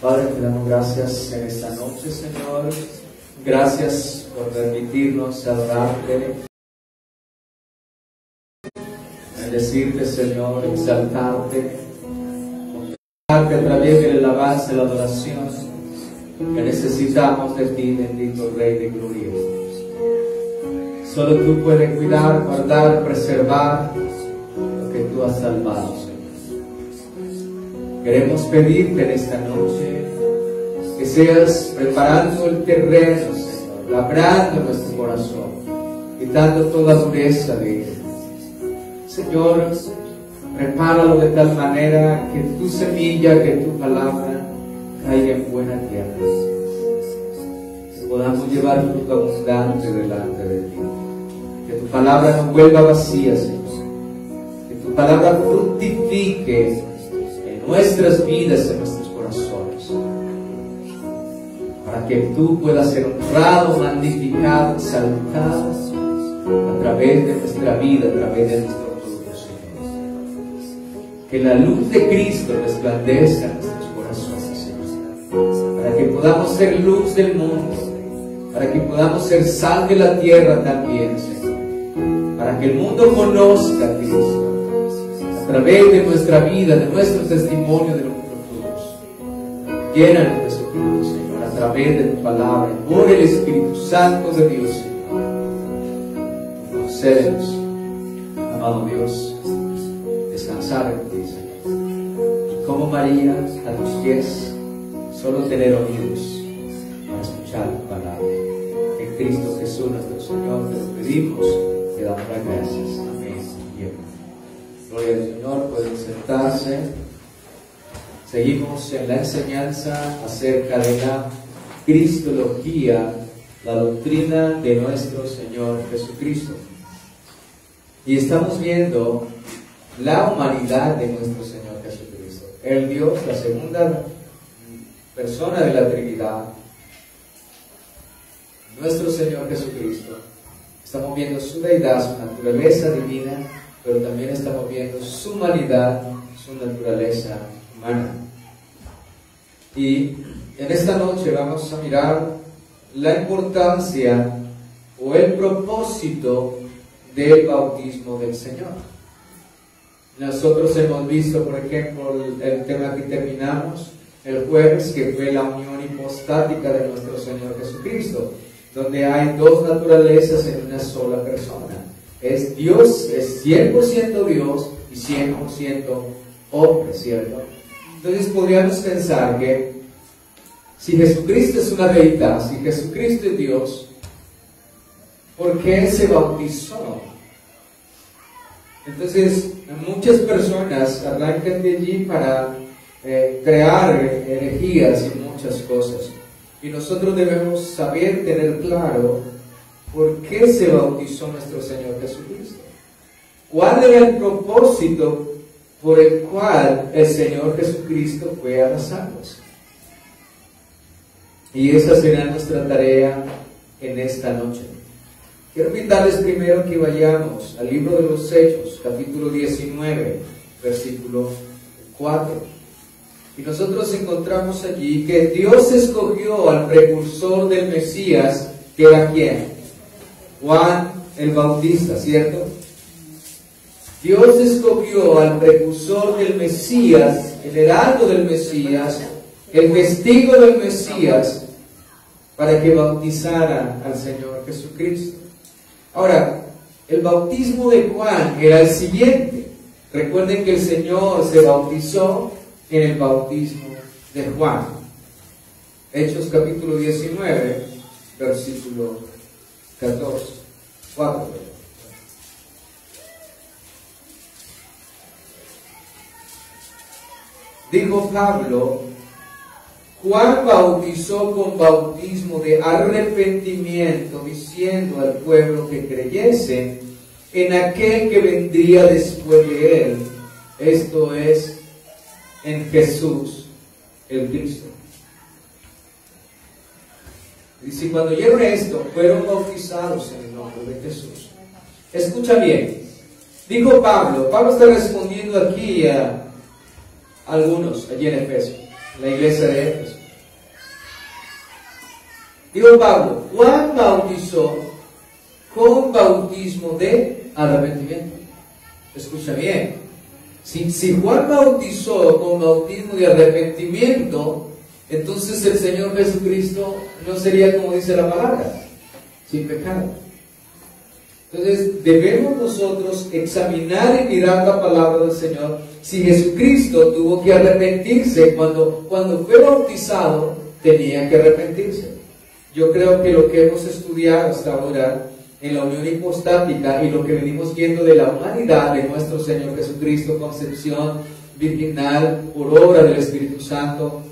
Padre, te damos gracias en esta noche, Señor. Gracias por permitirnos adorarte, bendecirte, Señor, exaltarte a través de la alabanza y la adoración que necesitamos de ti, bendito Rey de Gloria. Solo tú puedes cuidar, guardar, preservar lo que tú has salvado, Señor. Queremos pedirte en esta noche que seas preparando el terreno, Señor, labrando nuestro corazón, quitando toda dureza de él. Señor, prepáralo de tal manera que tu semilla, que tu palabra caiga en buena tierra, que podamos llevar fruto abundante delante de ti, que tu palabra no vuelva vacía, Señor, que tu palabra fructifique en nuestras vidas, en nuestros corazones, para que tú puedas ser honrado, magnificado, exaltado a través de nuestra vida, a través de nuestro que la luz de Cristo resplandezca en nuestros corazones, Señor, para que podamos ser luz del mundo, para que podamos ser sal de la tierra también, Señor, para que el mundo conozca a Cristo a través de nuestra vida, de nuestro testimonio, de nuestros frutos. Llénanos de su fruto, Señor, a través de tu palabra, por el Espíritu Santo de Dios, Señor. Concédenos, amado Dios, descansar en ti, Señor. Y como María, a tus pies, solo tener oídos para escuchar tu palabra. En Cristo Jesús, nuestro Señor, te lo pedimos, te damos las gracias. Amén y amén. Gloria al Señor, pueden sentarse. Seguimos en la enseñanza acerca de la cristología, la doctrina de nuestro Señor Jesucristo. Y estamos viendo la humanidad de nuestro Señor Jesucristo, el Dios, la segunda persona de la Trinidad, nuestro Señor Jesucristo. Estamos viendo su deidad, su naturaleza divina, pero también estamos viendo su humanidad, su naturaleza humana. Y en esta noche vamos a mirar la importancia o el propósito del bautismo del Señor. Nosotros hemos visto, por ejemplo, el tema que terminamos el jueves, que fue la unión hipostática de nuestro Señor Jesucristo, donde hay dos naturalezas en una sola persona. Es Dios, es 100% Dios y 100% hombre, ¿cierto? Entonces podríamos pensar que si Jesucristo es una deidad, si Jesucristo es Dios, ¿por qué se bautizó? Entonces, muchas personas arrancan de allí para crear herejías y muchas cosas. Y nosotros debemos saber, tener claro, por qué se bautizó nuestro Señor Jesucristo. ¿Cuál era el propósito por el cual el Señor Jesucristo fue a las aguas? Y esa será nuestra tarea en esta noche. Quiero invitarles primero que vayamos al libro de los Hechos, capítulo 19, versículo 4. Y nosotros encontramos allí que Dios escogió al precursor del Mesías, que era ¿quién? Juan el Bautista, ¿cierto? Dios escogió al precursor del Mesías, el heraldo del Mesías, el testigo del Mesías, para que bautizara al Señor Jesucristo. Ahora, el bautismo de Juan era el siguiente. Recuerden que el Señor se bautizó en el bautismo de Juan. Hechos capítulo 19, versículo 14. 4. Dijo Pablo: Juan bautizó con bautismo de arrepentimiento, diciendo al pueblo que creyese en aquel que vendría después de él, esto es, en Jesús el Cristo. Dice, cuando oyeron esto, fueron bautizados en el nombre de Jesús. Escucha bien, dijo Pablo está respondiendo aquí a algunos, allí en Efesios. la iglesia de Éfeso. Dijo Pablo, Juan bautizó con bautismo de arrepentimiento. Escucha bien. Si Juan bautizó con bautismo de arrepentimiento, entonces el Señor Jesucristo no sería como dice la palabra, sin pecado. Entonces debemos nosotros examinar y mirar la palabra del Señor. Si Jesucristo tuvo que arrepentirse cuando fue bautizado, tenía que arrepentirse. Yo creo que lo que hemos estudiado hasta ahora en la unión hipostática y lo que venimos viendo de la humanidad de nuestro Señor Jesucristo, concepción virginal por obra del Espíritu Santo,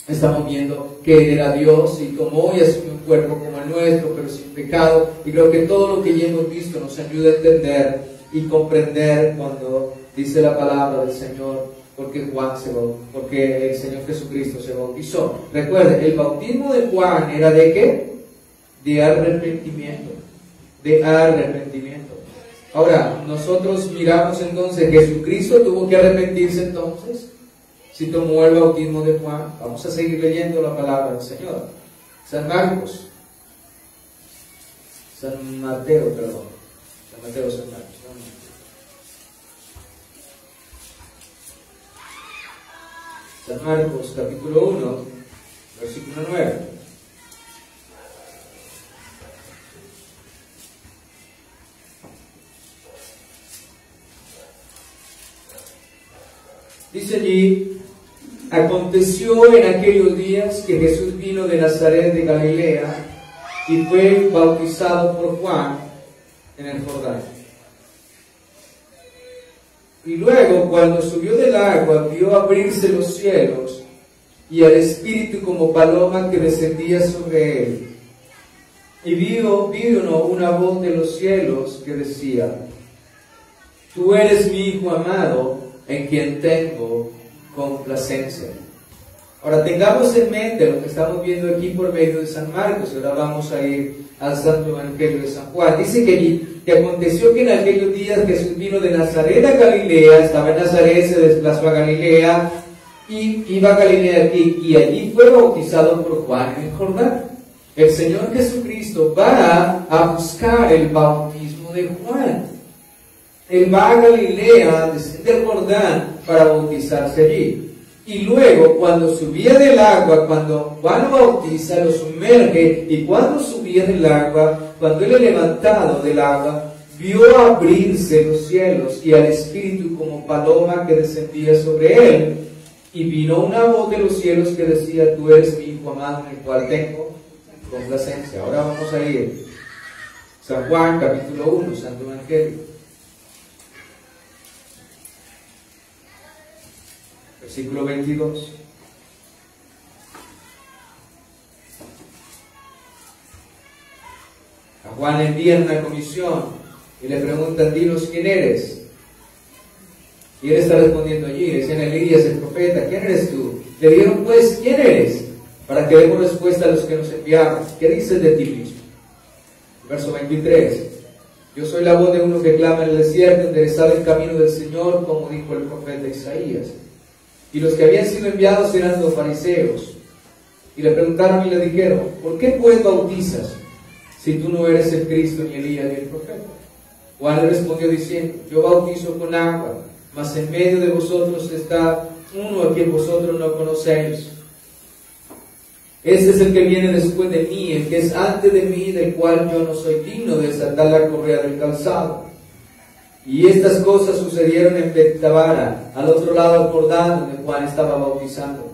estamos viendo que Él era Dios y tomó y asumió un cuerpo como el nuestro, pero sin pecado. Y creo que todo lo que ya hemos visto nos ayuda a entender y comprender cuando dice la palabra del Señor, porque el Señor Jesucristo se bautizó. Recuerden, el bautismo de Juan era ¿de qué? De arrepentimiento. De arrepentimiento. Ahora, nosotros miramos entonces, Jesucristo tuvo que arrepentirse entonces. Si tomó el bautismo de Juan, vamos a seguir leyendo la palabra del Señor. San Marcos, San Mateo, San Marcos. San Marcos, capítulo 1, versículo 9. Dice allí, aconteció en aquellos días que Jesús vino de Nazaret de Galilea y fue bautizado por Juan en el Jordán. Y luego, cuando subió del agua, vio abrirse los cielos y al Espíritu como paloma que descendía sobre él. Y vino una voz de los cielos que decía, tú eres mi Hijo amado, en quien tengo complacencia. Ahora tengamos en mente lo que estamos viendo aquí por medio de San Marcos. Ahora vamos a ir al Santo Evangelio de San Juan. Dice que aconteció que en aquellos días Jesús vino de Nazaret a Galilea, estaba en Nazaret, se desplazó a Galilea y iba a Galilea aquí, y allí fue bautizado por Juan en el Jordán. El Señor Jesucristo va a buscar el bautismo de Juan. Él va a Galilea, desde el Jordán, para bautizarse allí. Y luego, cuando subía del agua, cuando Juan lo bautiza, lo sumerge, y cuando subía del agua, cuando él es levantado del agua, vio abrirse los cielos y al Espíritu como paloma que descendía sobre él. Y vino una voz de los cielos que decía, tú eres mi Hijo amado, en el cual tengo complacencia. Ahora vamos a ir. San Juan, capítulo 1, Santo Evangelio. Versículo 22. A Juan le envían una comisión y le preguntan, dinos quién eres. Y él está respondiendo allí, le decían Elías el profeta, ¿quién eres tú? Le dieron pues, ¿quién eres? Para que demos respuesta a los que nos enviaron. ¿Qué dices de ti mismo? Verso 23. Yo soy la voz de uno que clama en el desierto, enderezad el camino del Señor, como dijo el profeta Isaías. Y los que habían sido enviados eran los fariseos. Y le preguntaron y le dijeron, ¿por qué pues bautizas si tú no eres el Cristo, ni Elías, ni el profeta? Juan le respondió diciendo, yo bautizo con agua, mas en medio de vosotros está uno a quien vosotros no conocéis. Este es el que viene después de mí, el que es antes de mí, del cual yo no soy digno de desatar la correa del calzado. Y estas cosas sucedieron en Betabara, al otro lado del Jordán, donde Juan estaba bautizando.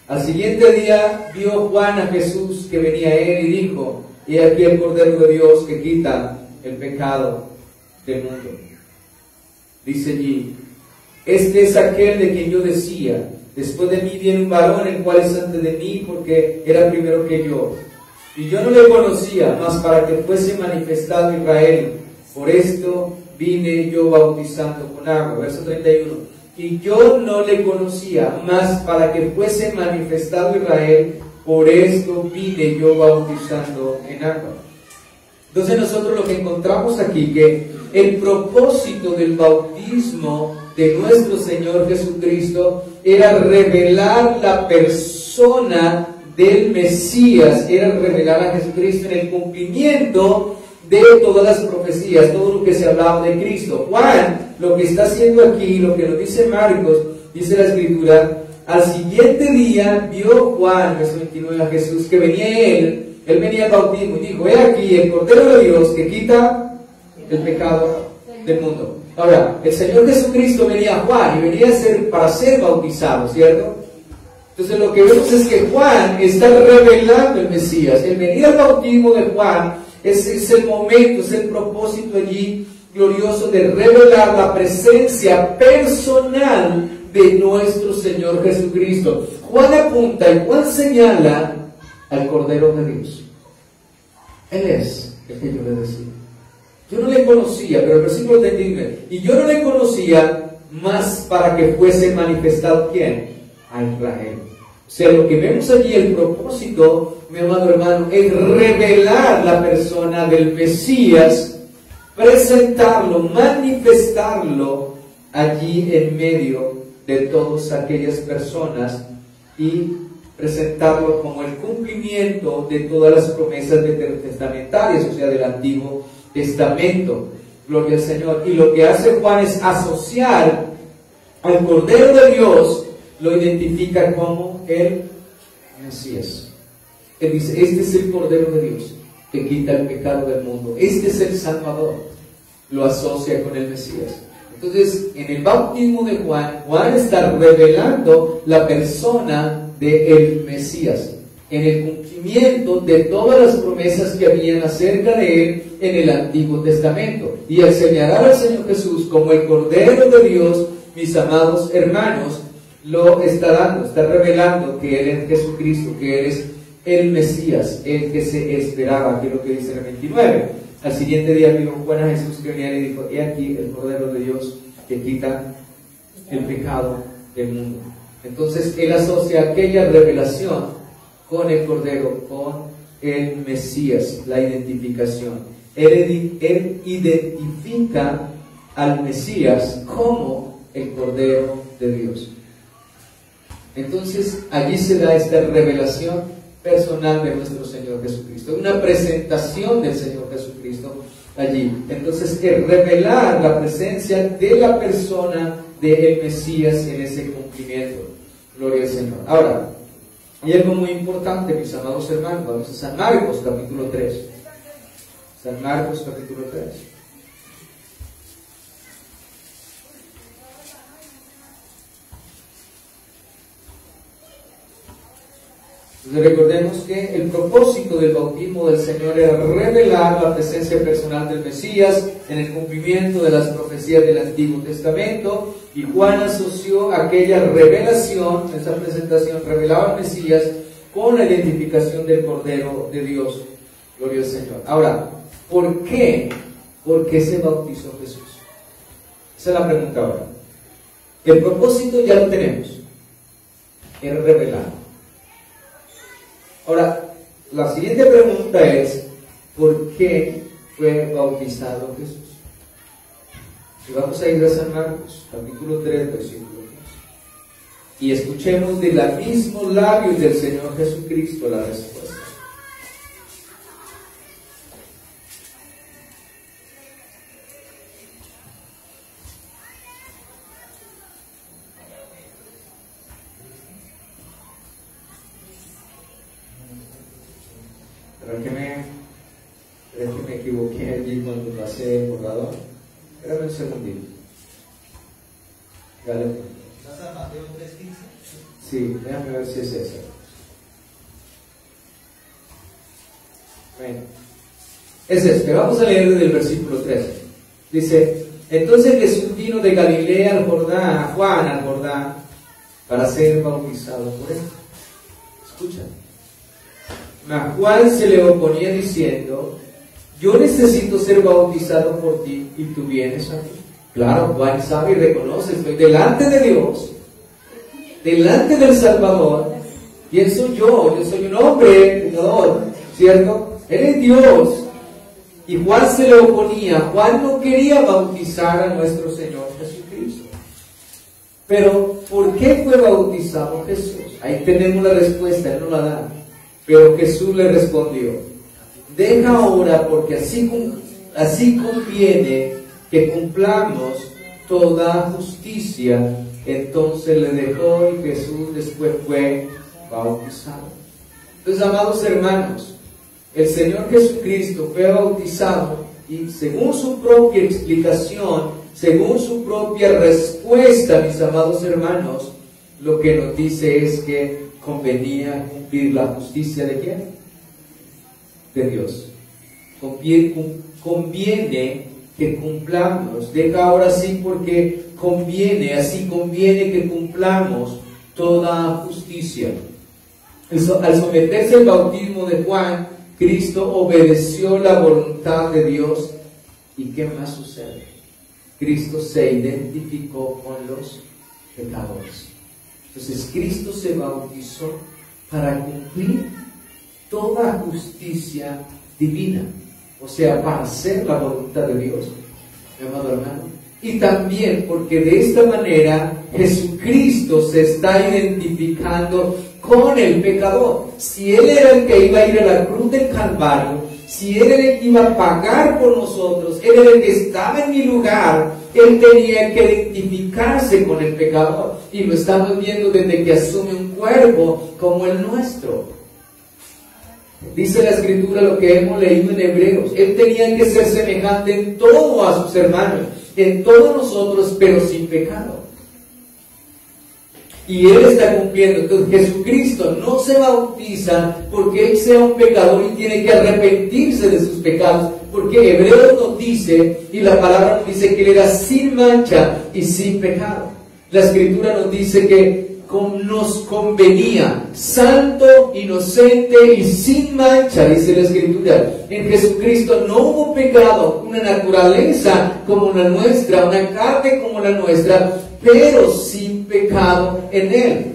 Al siguiente día vio Juan a Jesús que venía a él y dijo, he aquí el Cordero de Dios que quita el pecado del mundo. Dice allí, este es aquel de quien yo decía, después de mí viene un varón el cual es antes de mí, porque era primero que yo. Y yo no le conocía, mas para que fuese manifestado Israel. Por esto vine yo bautizando con agua. Verso 31. Y yo no le conocía, mas para que fuese manifestado Israel, por esto vine yo bautizando en agua. Entonces nosotros lo que encontramos aquí, que el propósito del bautismo de nuestro Señor Jesucristo era revelar la persona del Mesías, era revelar a Jesucristo en el cumplimiento de todas las profecías, todo lo que se hablaba de Cristo. Juan, lo que está haciendo aquí, lo que nos dice Marcos, dice la Escritura, al siguiente día vio Juan, verso 29, a Jesús, que venía él venía al bautismo y dijo, he aquí el Cordero de Dios que quita el pecado del mundo. Ahora, el Señor Jesucristo venía a Juan y venía para ser bautizado, ¿cierto? Entonces lo que vemos es que Juan está revelando el Mesías. El venir al bautismo de Juan es el momento, es el propósito allí glorioso de revelar la presencia personal de nuestro Señor Jesucristo. Juan apunta y Juan señala al Cordero de Dios. Él es el que yo le decía. Yo no le conocía, pero el versículo 39, y yo no le conocía más para que fuese manifestado, ¿quién? A Israel. O sea, lo que vemos allí, el propósito, mi amado hermano, es revelar la persona del Mesías, presentarlo, manifestarlo allí en medio de todas aquellas personas y presentarlo como el cumplimiento de todas las promesas testamentarias, o sea, del Antiguo Testamento. Gloria al Señor. Y lo que hace Juan es asociar al Cordero de Dios, lo identifica como el Mesías. Él dice, este es el Cordero de Dios que quita el pecado del mundo. Este es el Salvador. Lo asocia con el Mesías. Entonces, en el bautismo de Juan, Juan está revelando la persona del Mesías, en el cumplimiento de todas las promesas que habían acerca de él en el Antiguo Testamento. Y al señalar al Señor Jesús como el Cordero de Dios, mis amados hermanos, lo está dando, está revelando que Él es Jesucristo, que Él es el Mesías, el que se esperaba, que es lo que dice el 29. Al siguiente día vio Juan a Jesús que venía y dijo, he aquí el Cordero de Dios que quita el pecado del mundo. Entonces Él asocia aquella revelación con el Cordero, con el Mesías, la identificación. Él identifica al Mesías como el Cordero de Dios. Entonces allí se da esta revelación personal de nuestro Señor Jesucristo, una presentación del Señor Jesucristo allí. Entonces es revelar la presencia de la persona del Mesías en ese cumplimiento. Gloria al Señor. Ahora, hay algo muy importante, mis amados hermanos. Vamos a San Marcos capítulo 3. San Marcos capítulo 3. Entonces recordemos que el propósito del bautismo del Señor era revelar la presencia personal del Mesías en el cumplimiento de las profecías del Antiguo Testamento, y Juan asoció aquella revelación, esa presentación revelaba al Mesías con la identificación del Cordero de Dios. Gloria al Señor. Ahora, ¿por qué? ¿Por qué se bautizó Jesús? Esa es la pregunta ahora. El propósito ya lo tenemos, es revelar. Ahora, la siguiente pregunta es, ¿por qué fue bautizado Jesús? Y vamos a ir a San Marcos, capítulo 3, versículo 2. Y escuchemos de los mismos labios del Señor Jesucristo la respuesta. Creo que me equivoqué allí cuando pasé el borrador. Espérame un segundito. Dale. ¿Estás a Mateo 3:15? Sí, déjame ver si es esa. Bueno, es este. Vamos a leer desde el versículo 13. Dice, entonces Jesús vino de Galilea al Jordán, a Juan al Jordán, para ser bautizado por él. Escucha. Mas Juan se le oponía diciendo, yo necesito ser bautizado por ti y tú vienes a mí. Claro, Juan sabe y reconoce, estoy delante de Dios, delante del Salvador. ¿Quién soy yo? Yo soy un hombre pecador, ¿cierto? Él es Dios. Y Juan se le oponía. Juan no quería bautizar a nuestro Señor Jesucristo. Pero, ¿por qué fue bautizado Jesús? Ahí tenemos la respuesta, Él no la da. Pero Jesús le respondió: deja ahora, porque así conviene que cumplamos toda justicia. Entonces le dejó y Jesús después fue bautizado. Entonces, amados hermanos, el Señor Jesucristo fue bautizado y según su propia explicación, según su propia respuesta, mis amados hermanos, lo que nos dice es que convenía cumplir la justicia ¿de quién? De Dios. Conviene que cumplamos, deja ahora sí porque conviene, así conviene que cumplamos toda justicia. Al someterse al bautismo de Juan, Cristo obedeció la voluntad de Dios. ¿Y qué más sucede? Cristo se identificó con los pecadores. Entonces Cristo se bautizó para cumplir toda justicia divina, o sea, para hacer la voluntad de Dios, mi amado hermano. Y también porque de esta manera Jesucristo se está identificando con el pecador. Si Él era el que iba a ir a la cruz del Calvario, si Él era el que iba a pagar por nosotros, Él era el que estaba en mi lugar, Él tenía que identificarse con el pecador. Y lo estamos viendo desde que asume un cuerpo como el nuestro. Dice la Escritura lo que hemos leído en Hebreos: Él tenía que ser semejante en todo a sus hermanos, en todos nosotros, pero sin pecado. Y Él está cumpliendo. Entonces Jesucristo no se bautiza porque Él sea un pecador y tiene que arrepentirse de sus pecados, porque Hebreos nos dice, y la palabra nos dice, que Él era sin mancha y sin pecado. La Escritura nos dice que nos convenía, santo, inocente y sin mancha, dice la Escritura. En Jesucristo no hubo pecado, una naturaleza como la nuestra, una carne como la nuestra, pero sin pecado en Él.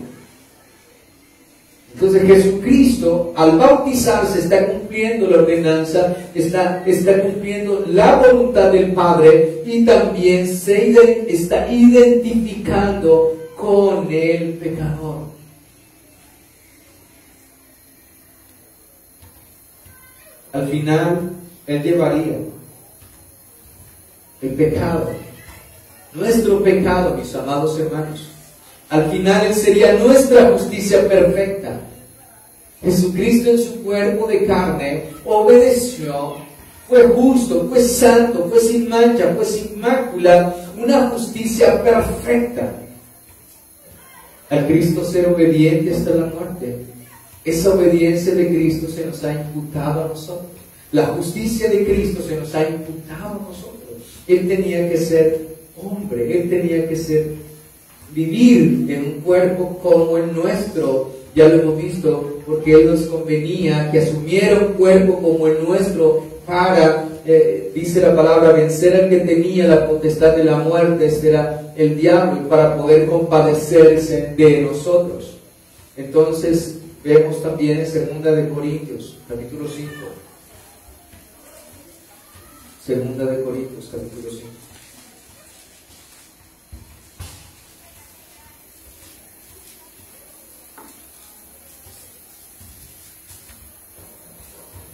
Entonces Jesucristo, al bautizarse, está cumpliendo la ordenanza, está cumpliendo la voluntad del Padre, y también se está identificando con el pecador. Al final, Él llevaría el pecado, nuestro pecado, mis amados hermanos. Al final Él sería nuestra justicia perfecta. Jesucristo en su cuerpo de carne obedeció, fue justo, fue santo, fue sin mancha, fue sin mácula, una justicia perfecta. Al Cristo ser obediente hasta la muerte, esa obediencia de Cristo se nos ha imputado a nosotros. La justicia de Cristo se nos ha imputado a nosotros. Él tenía que ser hombre, Él tenía que vivir en un cuerpo como el nuestro. Ya lo hemos visto, porque Él nos convenía que asumiera un cuerpo como el nuestro para, dice la palabra, vencer al que tenía la potestad de la muerte, este era el diablo, y para poder compadecerse de nosotros. Entonces vemos también en 2 Corintios capítulo 5, 2 Corintios capítulo 5.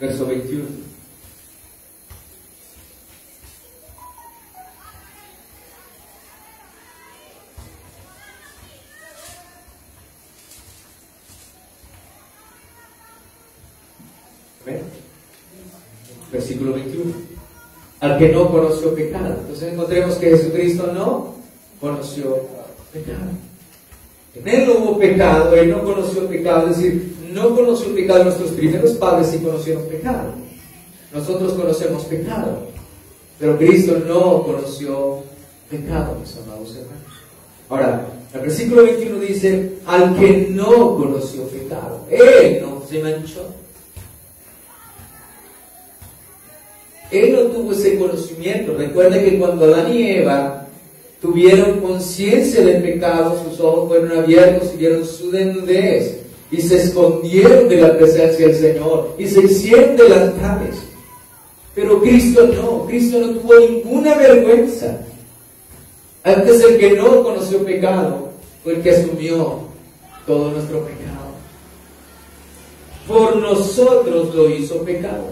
Verso 21. ¿Ven? Versículo 21. Al que no conoció pecado. Entonces encontremos que Jesucristo no conoció pecado. En Él no hubo pecado, Él no conoció pecado, es decir, no conoció pecado. Nuestros primeros padres sí conocieron pecado. Nosotros conocemos pecado, pero Cristo no conoció pecado, mis amados hermanos. Ahora, el versículo 21 dice: al que no conoció pecado, Él no se manchó. Él no tuvo ese conocimiento. Recuerda que cuando Adán y Eva tuvieron conciencia del pecado, sus ojos fueron abiertos y vieron su desnudez, y se escondieron de la presencia del Señor, y se hicieron delantables. Pero Cristo no tuvo ninguna vergüenza. Antes, el que no conoció pecado fue el que asumió todo nuestro pecado. Por nosotros lo hizo pecado.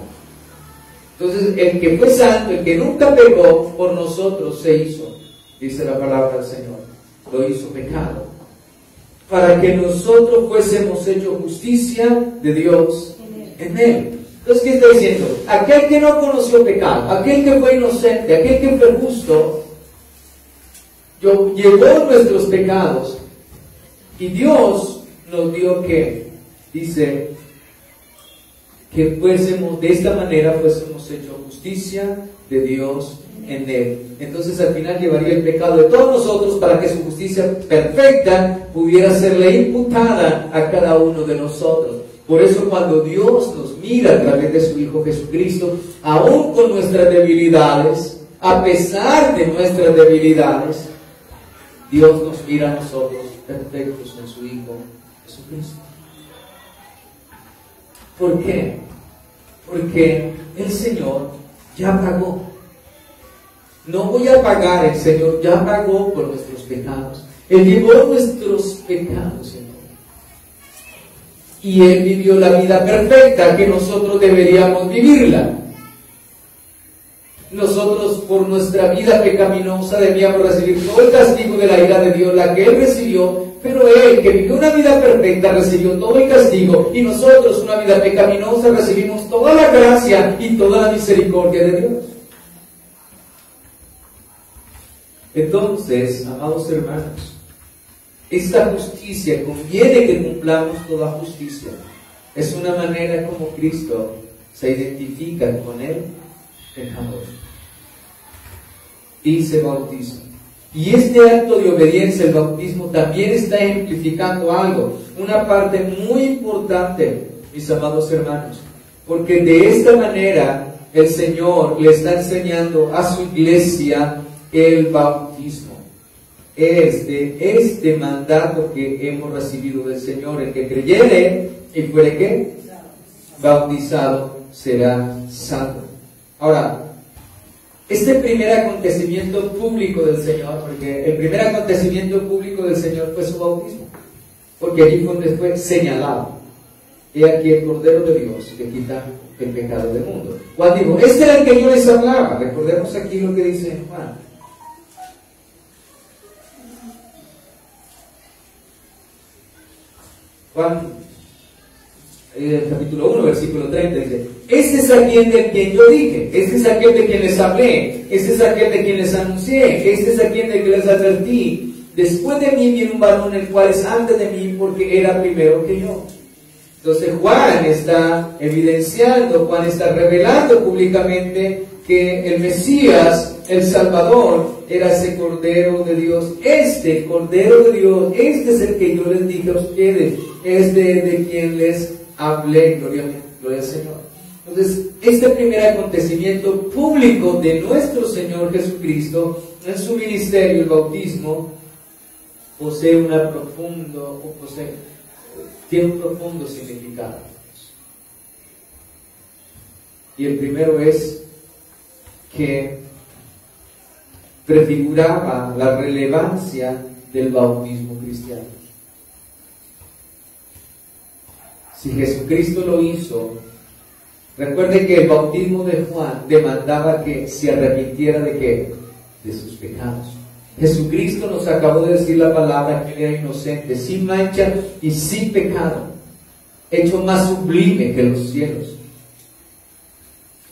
Entonces, el que fue santo, el que nunca pecó, por nosotros se hizo, dice la palabra del Señor, lo hizo pecado, para que nosotros fuésemos hechos justicia de Dios en Él. Entonces, ¿qué está diciendo? Aquel que no conoció pecado, aquel que fue inocente, aquel que fue justo, llevó nuestros pecados, y Dios nos dio que, dice, que fuésemos, de esta manera fuésemos hechos justicia de Dios en Él. Entonces al final llevaría el pecado de todos nosotros para que su justicia perfecta pudiera serle imputada a cada uno de nosotros. Por eso cuando Dios nos mira a través de su Hijo Jesucristo, aún con nuestras debilidades, a pesar de nuestras debilidades, Dios nos mira a nosotros perfectos en su Hijo Jesucristo. ¿Por qué? Porque el Señor ya pagó. No voy a pagar, el Señor ya pagó por nuestros pecados. Él llevó nuestros pecados, Señor. Y Él vivió la vida perfecta que nosotros deberíamos vivirla. Nosotros por nuestra vida pecaminosa debíamos recibir todo el castigo de la ira de Dios, la que Él recibió, pero Él que vivió una vida perfecta recibió todo el castigo, y nosotros una vida pecaminosa recibimos toda la gracia y toda la misericordia de Dios. Entonces, amados hermanos, esta justicia conviene que cumplamos toda justicia. Es una manera como Cristo se identifica con el pecador y se bautiza. Y este acto de obediencia, el bautismo, también está ejemplificando algo, una parte muy importante, mis amados hermanos, porque de esta manera el Señor le está enseñando a su iglesia el bautismo. Este mandato que hemos recibido del Señor: el que creyere y fuere ¿qué? Bautizado será salvo. Ahora, este primer acontecimiento público del Señor, porque el primer acontecimiento público del Señor fue su bautismo, porque allí fue donde fue señalado: he aquí el Cordero de Dios que quita el pecado del mundo. Juan dijo: este era el que yo les hablaba. Recordemos aquí lo que dice Juan. Juan, capítulo 1, versículo 30, dice: este es aquel de quien yo dije, este es aquel de quien les hablé, este es aquel de quien les anuncié, este es aquel de quien les advertí. Después de mí viene un varón el cual es antes de mí, porque era primero que yo. Entonces Juan está evidenciando, Juan está revelando públicamente que el Mesías, el Salvador, era ese Cordero de Dios. Este Cordero de Dios, este es el que yo les dije a ustedes, es de quien les hablé. Gloria al Señor. Entonces, este primer acontecimiento público de nuestro Señor Jesucristo en su ministerio, el bautismo, tiene un profundo significado. Y el primero es que prefiguraba la relevancia del bautismo cristiano. Si Jesucristo lo hizo, recuerde que el bautismo de Juan demandaba que se arrepintiera ¿de qué? De sus pecados. Jesucristo nos acabó de decir la palabra que era inocente, sin mancha y sin pecado, hecho más sublime que los cielos.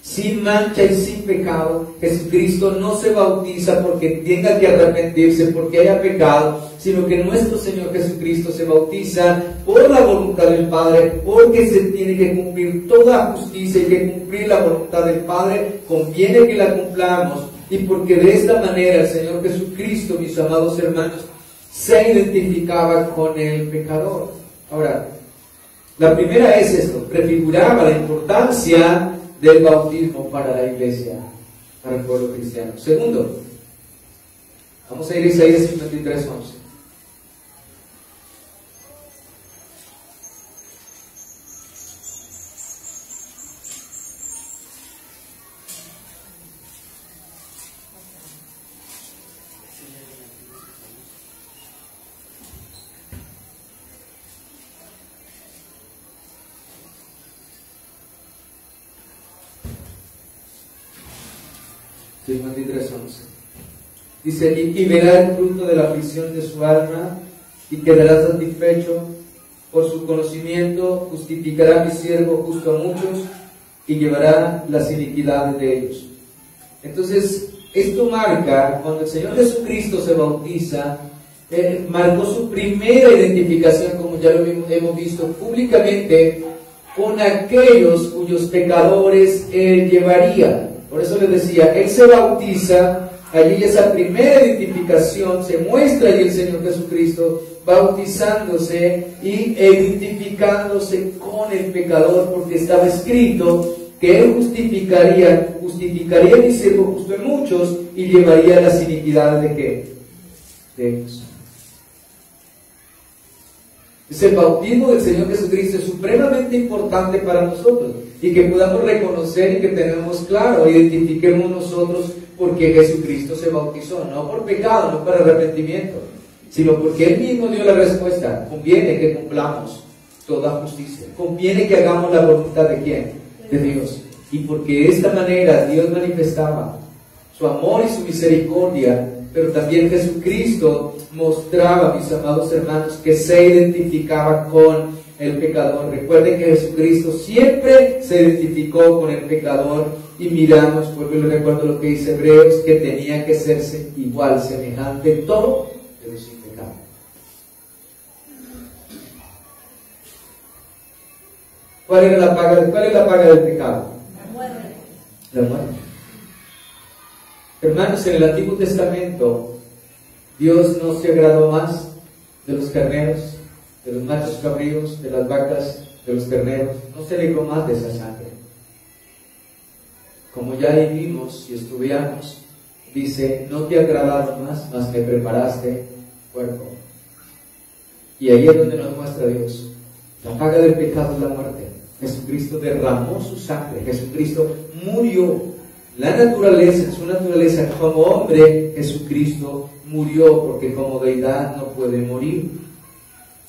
Sin mancha y sin pecado. Jesucristo no se bautiza porque tenga que arrepentirse, porque haya pecado, sino que nuestro Señor Jesucristo se bautiza por la voluntad del Padre, porque se tiene que cumplir toda justicia y que cumplir la voluntad del Padre conviene que la cumplamos, y porque de esta manera el Señor Jesucristo, mis amados hermanos, se identificaba con el pecador. Ahora, la primera es esto: prefiguraba la importancia del bautismo para la iglesia, para el pueblo cristiano. Segundo, vamos a ir a Isaías 53:11. 53:11. Dice, y verá el fruto de la aflicción de su alma, y quedará satisfecho. Por su conocimiento justificará mi siervo justo a muchos, y llevará las iniquidades de ellos. Entonces, esto marca, cuando el Señor Jesucristo se bautiza, marcó su primera identificación, como ya lo hemos visto públicamente, con aquellos cuyos pecadores Él llevaría. Por eso les decía, Él se bautiza, allí esa primera identificación se muestra allí el Señor Jesucristo bautizándose y identificándose con el pecador, porque estaba escrito que Él justificaría mi siervo justo en muchos y llevaría las iniquidades de ¿qué? De ellos. El bautismo del Señor Jesucristo es supremamente importante para nosotros, y que podamos reconocer y que tenemos claro, identifiquemos nosotros por qué Jesucristo se bautizó, no por pecado, no para arrepentimiento, sino porque Él mismo dio la respuesta. Conviene que cumplamos toda justicia, conviene que hagamos la voluntad de ¿quién? De Dios. Y porque de esta manera Dios manifestaba su amor y su misericordia, pero también Jesucristo mostraba, mis amados hermanos, que se identificaba con el pecador. Recuerden que Jesucristo siempre se identificó con el pecador, y miramos, porque les recuerdo lo que dice Hebreos, que tenía que serse igual, semejante en todo, pero sin pecado. ¿Cuál es la paga del pecado? La muerte. Hermanos, en el Antiguo Testamento, Dios no se agradó más de los carneros, de los machos cabríos, de las vacas, de los terneros. No se alegró más de esa sangre. Como ya ahí vimos y estudiamos, dice, no te agradaron más me preparaste cuerpo. Y ahí es donde nos muestra Dios. La paga del pecado es la muerte. Jesucristo derramó su sangre, Jesucristo murió. La naturaleza, en su naturaleza como hombre, Jesucristo murió, porque como deidad no puede morir.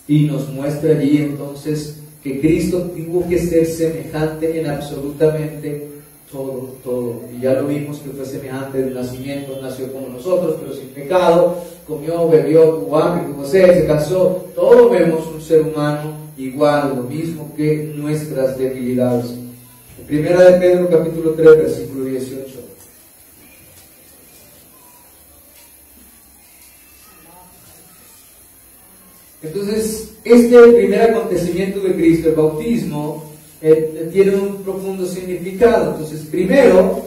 Y nos muestra allí entonces que Cristo tuvo que ser semejante en absolutamente todo. Y ya lo vimos que fue semejante del nacimiento, nació como nosotros, pero sin pecado, comió, bebió, tuvo hambre, tuvo sed, se cansó. Todos vemos un ser humano igual, lo mismo que nuestras debilidades. Primera de Pedro, capítulo 3, versículo 18. Entonces, este primer acontecimiento de Cristo, el bautismo, tiene un profundo significado. Entonces, primero,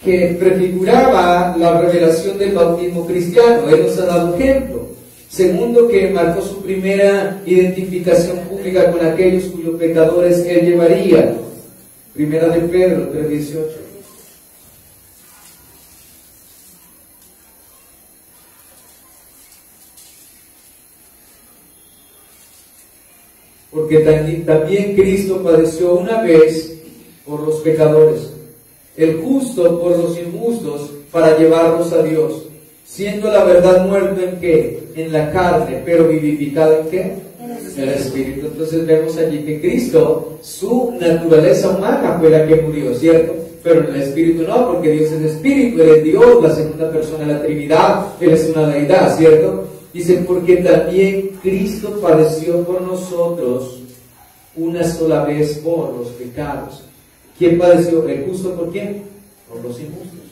que prefiguraba la revelación del bautismo cristiano. Él nos ha dado ejemplo. Segundo, que marcó su primera identificación pública con aquellos cuyos pecadores Él llevaría. Primera de Pedro 3:18. Porque también Cristo padeció una vez por los pecadores, el justo por los injustos, para llevarlos a Dios, siendo la verdad muerto ¿en qué? En la carne, pero vivificado ¿en qué? En el Espíritu. Entonces vemos allí que Cristo, su naturaleza humana fue la que murió, ¿cierto? Pero en el Espíritu no, porque Dios es Espíritu, Él es Dios, la segunda persona de la Trinidad, Él es una deidad, ¿cierto? Dice, porque también Cristo padeció por nosotros una sola vez por los pecados. ¿Quién padeció? ¿El justo por quién? Por los injustos.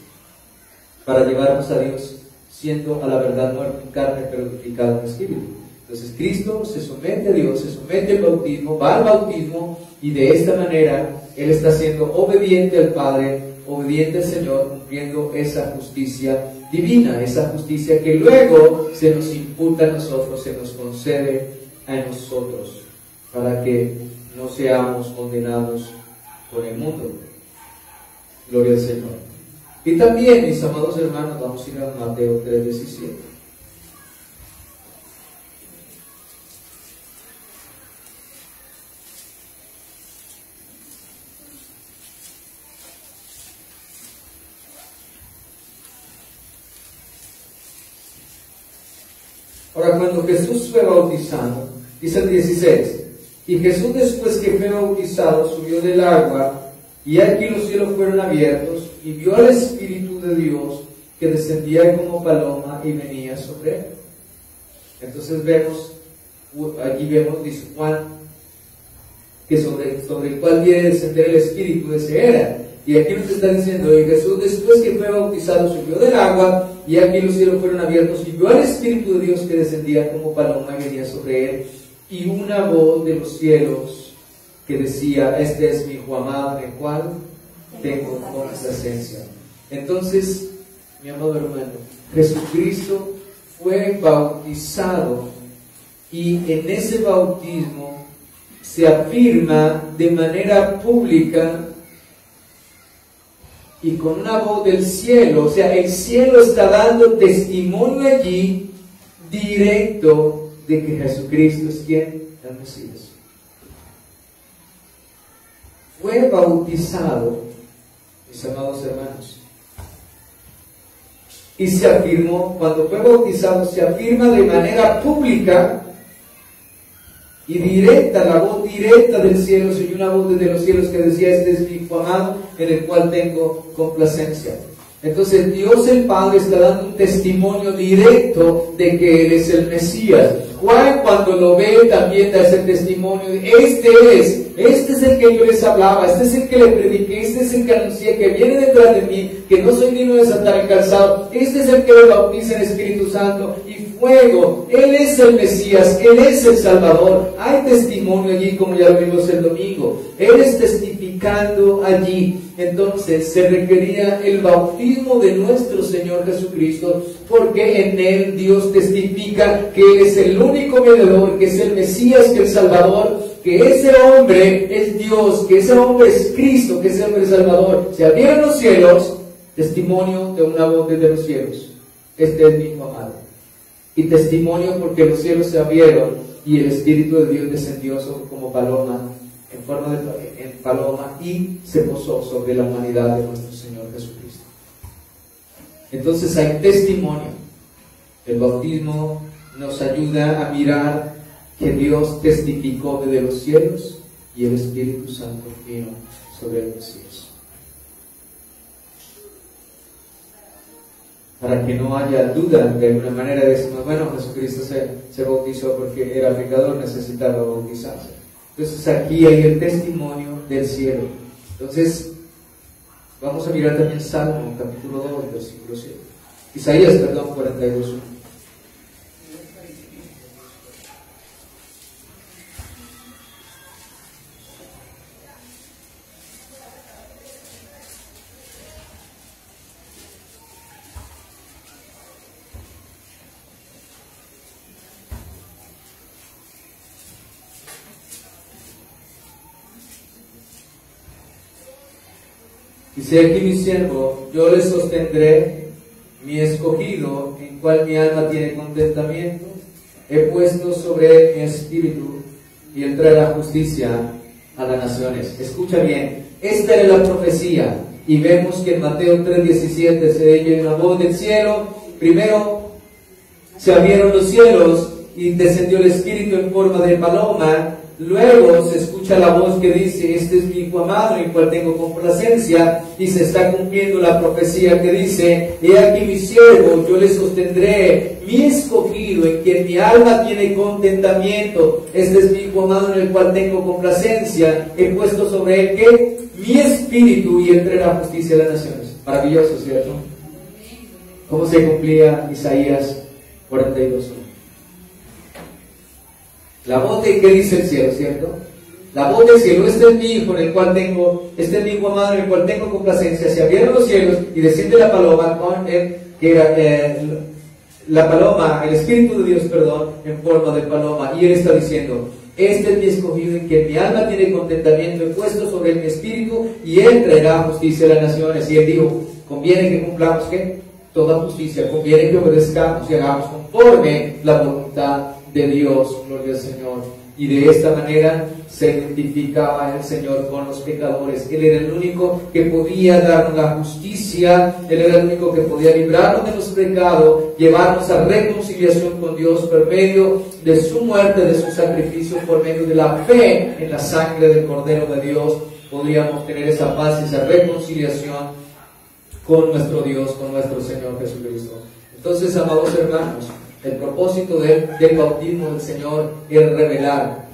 Para llevarnos a Dios, siendo a la verdad muerto en carne, pero vivificado en espíritu. Entonces Cristo se somete a Dios, se somete al bautismo, va al bautismo, y de esta manera Él está siendo obediente al Padre, obediente al Señor, cumpliendo esa justicia divina, esa justicia que luego se nos imputa a nosotros, se nos concede a nosotros, para que no seamos condenados por el mundo. Gloria al Señor. Y también, mis amados hermanos, vamos a ir a Mateo 3:17. Ahora, cuando Jesús fue bautizado, dice el 16, y Jesús después que fue bautizado subió del agua, y aquí los cielos fueron abiertos, y vio al Espíritu de Dios que descendía como paloma y venía sobre él. Entonces aquí vemos, dice Juan, que sobre el cual viene a descender el Espíritu, ese era. Y aquí nos está diciendo, y Jesús después que fue bautizado subió del agua, y aquí los cielos fueron abiertos, y vio al Espíritu de Dios que descendía como paloma y venía sobre él, y una voz de los cielos que decía, este es mi Hijo amado, en el cual tengo complacencia. Entonces, mi amado hermano, Jesucristo fue bautizado, y en ese bautismo se afirma de manera pública y con una voz del cielo. O sea, el cielo está dando testimonio allí directo de que Jesucristo es quien, el Mesías. Fue bautizado, mis amados hermanos, y se afirmó, cuando fue bautizado, se afirma de manera pública y directa, la voz directa del cielo, se oyó una voz desde los cielos que decía, este es mi Hijo amado, en el cual tengo complacencia. Entonces Dios el Padre está dando un testimonio directo de que Él es el Mesías. Juan, cuando lo ve, también da ese testimonio de, este es el que yo les hablaba, este es el que le prediqué, este es el que anuncié, que viene detrás de mí, que no soy digno de desatar el calzado, este es el que le bautiza en Espíritu Santo y fuego. Él es el Mesías, Él es el Salvador. Hay testimonio allí, como ya lo vimos el domingo. Él es testificando allí. Entonces se requería el bautismo de nuestro Señor Jesucristo, porque en Él Dios testifica que Él es el único mediador, que es el Mesías, que es el Salvador, que ese hombre es Dios, que ese hombre es Cristo, que ese hombre es Salvador. Se abrieron los cielos, testimonio de una voz desde los cielos, este es mi Hijo amado. Y testimonio porque los cielos se abrieron y el Espíritu de Dios descendió como paloma, en forma de paloma, y se posó sobre la humanidad de nuestro Señor Jesucristo. Entonces hay testimonio. El bautismo nos ayuda a mirar que Dios testificó desde los cielos y el Espíritu Santo vino sobre el Mesías. Para que no haya duda, de alguna manera decimos, bueno, Jesucristo se bautizó porque era pecador, necesitaba bautizarse. Entonces aquí hay el testimonio del cielo. Entonces, vamos a mirar también Salmo, capítulo 2, versículo 7. Isaías, 42:1. Dice aquí mi siervo, yo le sostendré, mi escogido, en cual mi alma tiene contentamiento. He puesto sobre mi espíritu y él traerá justicia a las naciones. Escucha bien, esta es la profecía. Y vemos que en Mateo 3:17 se oye una voz del cielo. Primero se abrieron los cielos y descendió el Espíritu en forma de paloma. Luego se escucha la voz que dice, este es mi Hijo amado, en el cual tengo complacencia, y se está cumpliendo la profecía que dice, he aquí mi siervo, yo le sostendré, mi escogido, en quien mi alma tiene contentamiento, este es mi Hijo amado, en el cual tengo complacencia, he puesto sobre él, ¿qué? Mi espíritu, y él traerá justicia a las naciones. Maravilloso, ¿cierto? ¿Cómo se cumplía Isaías 42:1? La voz de que dice el cielo, ¿cierto? La voz del cielo, este es mi Hijo, en el cual tengo, este es mi Hijo amado, en el cual tengo complacencia. Se abrieron los cielos y desciende la paloma con él, que era la paloma, el Espíritu de Dios, perdón, en forma de paloma. Y él está diciendo, este es mi escogido, en que mi alma tiene contentamiento, he puesto sobre él mi espíritu, y él traerá justicia a las naciones. Y él dijo, conviene que cumplamos, ¿qué? Toda justicia, conviene que obedezcamos y hagamos conforme la voluntad de Dios, gloria al Señor. Y de esta manera se identificaba el Señor con los pecadores. Él era el único que podía darnos la justicia, Él era el único que podía librarnos de nuestro pecado, llevarnos a reconciliación con Dios por medio de su muerte, de su sacrificio, por medio de la fe en la sangre del Cordero de Dios. Podríamos tener esa paz, esa reconciliación con nuestro Dios, con nuestro Señor Jesucristo. Entonces, amados hermanos, el propósito del bautismo del Señor era revelar,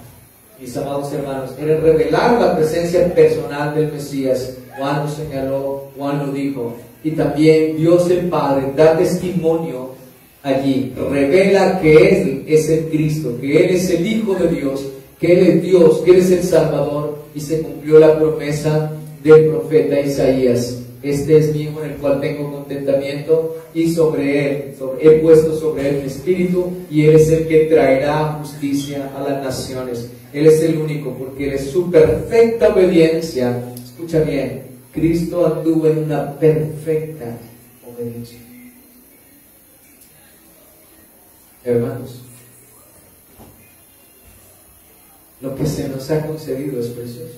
mis amados hermanos, era revelar la presencia personal del Mesías. Juan lo señaló, Juan lo dijo, y también Dios el Padre da testimonio allí, revela que Él es el Cristo, que Él es el Hijo de Dios, que Él es Dios, que Él es el Salvador, y se cumplió la promesa del profeta Isaías. Este es mi Hijo en el cual tengo contentamiento, y sobre Él he puesto sobre Él mi espíritu, y Él es el que traerá justicia a las naciones. Él es el único, porque Él es su perfecta obediencia. Escucha bien, Cristo anduvo en una perfecta obediencia. Hermanos, lo que se nos ha concedido es precioso.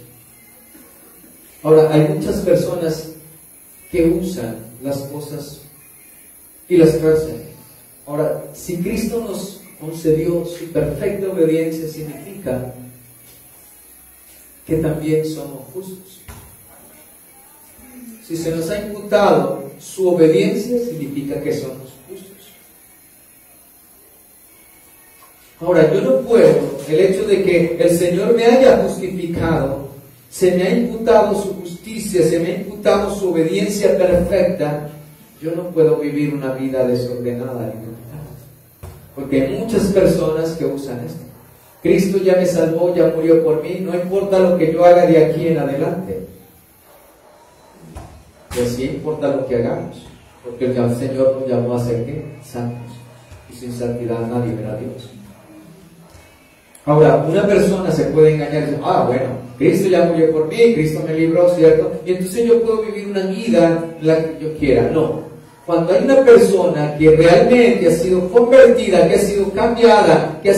Ahora, hay muchas personas que usan las cosas y las tuercen. Ahora, si Cristo nos concedió su perfecta obediencia, significa que también somos justos. Si se nos ha imputado su obediencia, significa que somos justos. Ahora, yo no puedo, el hecho de que el Señor me haya justificado, se me ha imputado su justicia, se me ha imputado su obediencia perfecta, yo no puedo vivir una vida desordenada. Porque hay muchas personas que usan esto. Cristo ya me salvó, ya murió por mí, no importa lo que yo haga de aquí en adelante. Pues sí importa lo que hagamos, porque el Señor nos llamó a ser ¿qué? Santos, y sin santidad nadie verá a Dios. Ahora, una persona se puede engañar y decir, bueno, Cristo ya murió por mí, Cristo me libró, ¿cierto? Y entonces yo puedo vivir una vida la que yo quiera. No. Cuando hay una persona que realmente ha sido convertida, que ha sido cambiada, que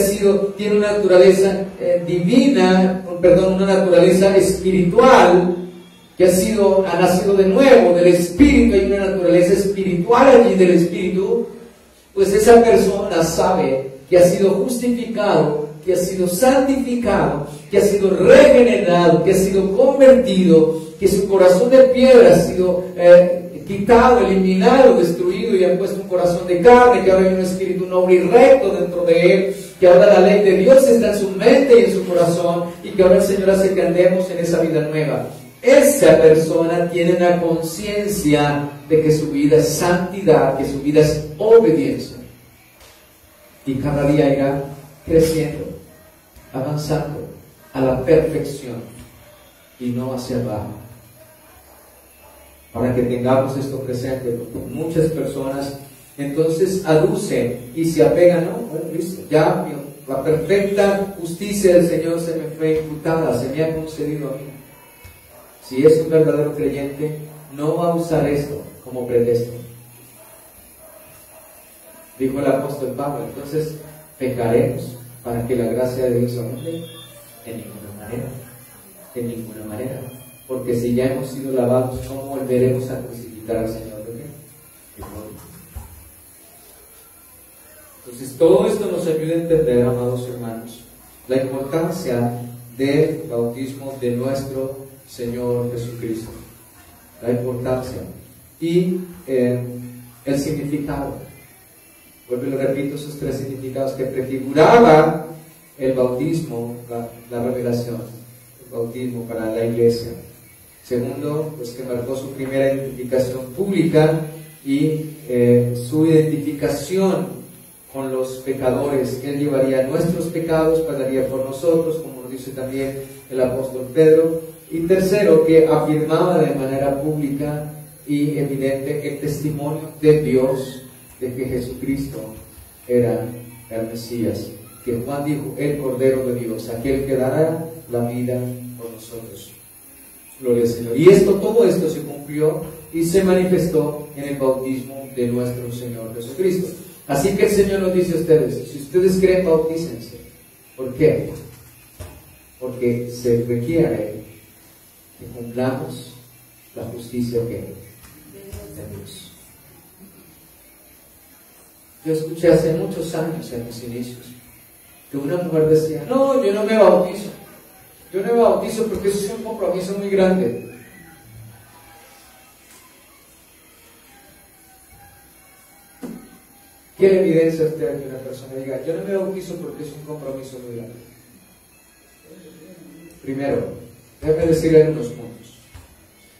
tiene una naturaleza divina, una naturaleza espiritual, que ha nacido de nuevo del Espíritu, hay una naturaleza espiritual allí del Espíritu, pues esa persona sabe que ha sido justificado, que ha sido santificado, que ha sido regenerado, que ha sido convertido, que su corazón de piedra ha sido quitado, eliminado, destruido, y han puesto un corazón de carne, que ahora hay un espíritu noble y recto dentro de él, que ahora la ley de Dios está en su mente y en su corazón, y que ahora el Señor hace que andemos en esa vida nueva. Esa persona tiene una conciencia de que su vida es santidad, que su vida es obediencia, y cada día irá creciendo, avanzando a la perfección y no hacia abajo. Para que tengamos esto presente, porque muchas personas entonces aducen y se apegan, listo, ya la perfecta justicia del Señor se me fue imputada, se me ha concedido a mí. Si es un verdadero creyente, no va a usar esto como pretexto. Dijo el apóstol Pablo, entonces pecaremos para que la gracia de Dios abunde. En ninguna manera, en ninguna manera. Porque si ya hemos sido lavados, ¿cómo volveremos a crucificar al Señor? ¿De qué? Entonces todo esto nos ayuda a entender, amados hermanos, la importancia del bautismo de nuestro Señor Jesucristo. La importancia y el significado. Vuelvo y lo repito, esos tres significados que prefiguraba el bautismo, la revelación, el bautismo para la iglesia. Segundo, pues que marcó su primera identificación pública y su identificación con los pecadores. Él llevaría nuestros pecados, pagaría por nosotros, como nos dice también el apóstol Pedro. Y tercero, que afirmaba de manera pública y evidente el testimonio de Dios de que Jesucristo era el Mesías, que Juan dijo, el Cordero de Dios, aquel que dará la vida por nosotros. Gloria al Señor. Y todo esto se cumplió y se manifestó en el bautismo de nuestro Señor Jesucristo. Así que el Señor nos dice a ustedes, si ustedes creen, bautícense. ¿Por qué? Porque se requiere que cumplamos la justicia de Dios. Yo escuché hace muchos años, en mis inicios, que una mujer decía, no, yo no me bautizo. Yo no me bautizo porque eso es un compromiso muy grande. ¿Qué le evidencia a usted a que una persona diga, yo no me bautizo porque es un compromiso muy grande? Primero, déjame decirle unos puntos.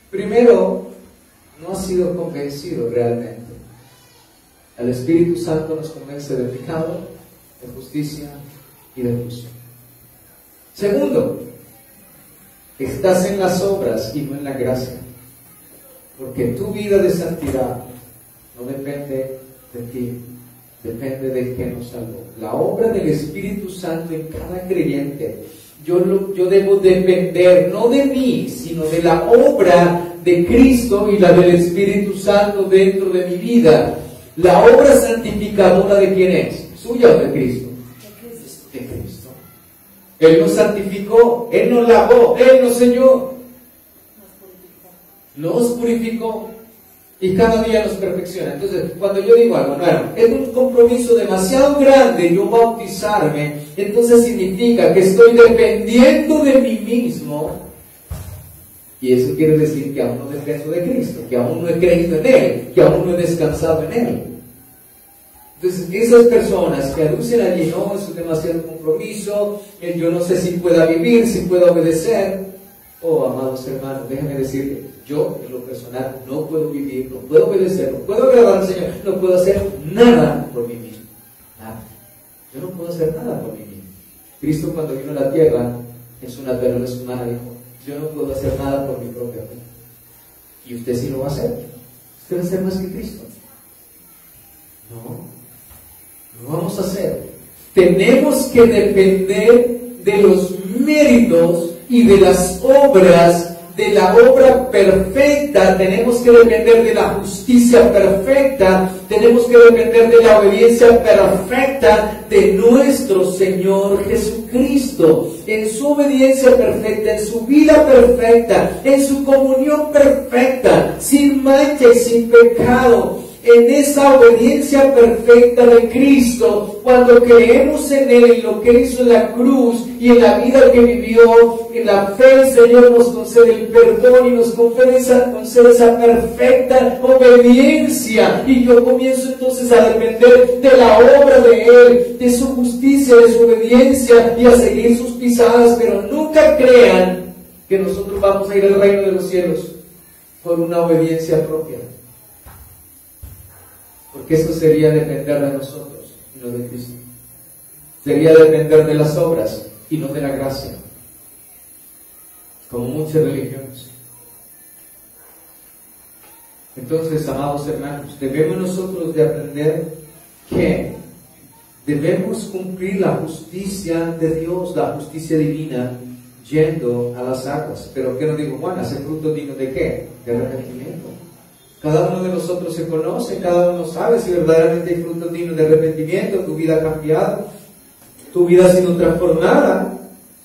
Primero, no ha sido convencido realmente. El Espíritu Santo nos convence de pecado, de justicia y de juicio. Segundo, estás en las obras y no en la gracia, porque tu vida de santidad no depende de ti, depende de quien nos salvó. La obra del Espíritu Santo en cada creyente, yo debo depender no de mí, sino de la obra de Cristo y la del Espíritu Santo dentro de mi vida. La obra santificadora, ¿de quién es? ¿Suya o de Cristo? De Cristo. Él nos santificó, Él nos lavó, Él nos selló, nos purificó y cada día nos perfecciona. Entonces, cuando yo digo algo, bueno, es un compromiso demasiado grande yo bautizarme, entonces significa que estoy dependiendo de mí mismo, y eso quiere decir que aún no dependo de Cristo, que aún no he creído en Él, que aún no he descansado en Él. Entonces, esas personas que aducen allí, no, eso es demasiado compromiso, yo no sé si pueda vivir, si pueda obedecer. Oh, amados hermanos, déjenme decirle, yo en lo personal no puedo vivir, no puedo obedecer, no puedo agradar al Señor, no puedo hacer nada por mí mismo. Nada. Yo no puedo hacer nada por mí mismo. Cristo, cuando vino a la tierra, en su naturaleza humana dijo, yo no puedo hacer nada por mi propia vida. Y usted sí lo va a hacer. Usted va a hacer más que Cristo. No vamos a hacer. Tenemos que depender de los méritos y de las obras, de la obra perfecta. Tenemos que depender de la justicia perfecta, tenemos que depender de la obediencia perfecta de nuestro Señor Jesucristo, en su obediencia perfecta, en su vida perfecta, en su comunión perfecta, sin mancha y sin pecado. En esa obediencia perfecta de Cristo, cuando creemos en Él, en lo que Él hizo en la cruz y en la vida que vivió, en la fe el Señor nos concede el perdón y nos concede esa perfecta obediencia. Y yo comienzo entonces a depender de la obra de Él, de su justicia, de su obediencia y a seguir sus pisadas. Pero nunca crean que nosotros vamos a ir al reino de los cielos por una obediencia propia. Porque eso sería depender de nosotros y no de Cristo. Sería depender de las obras y no de la gracia, como muchas religiones. Entonces, amados hermanos, debemos nosotros de aprender que debemos cumplir la justicia de Dios, la justicia divina, yendo a las aguas. Pero ¿qué nos dijo Juan? ¿Hace fruto digno de qué? De arrepentimiento. Cada uno de nosotros se conoce, cada uno sabe si verdaderamente hay frutos dignos de arrepentimiento, tu vida ha cambiado, tu vida ha sido transformada,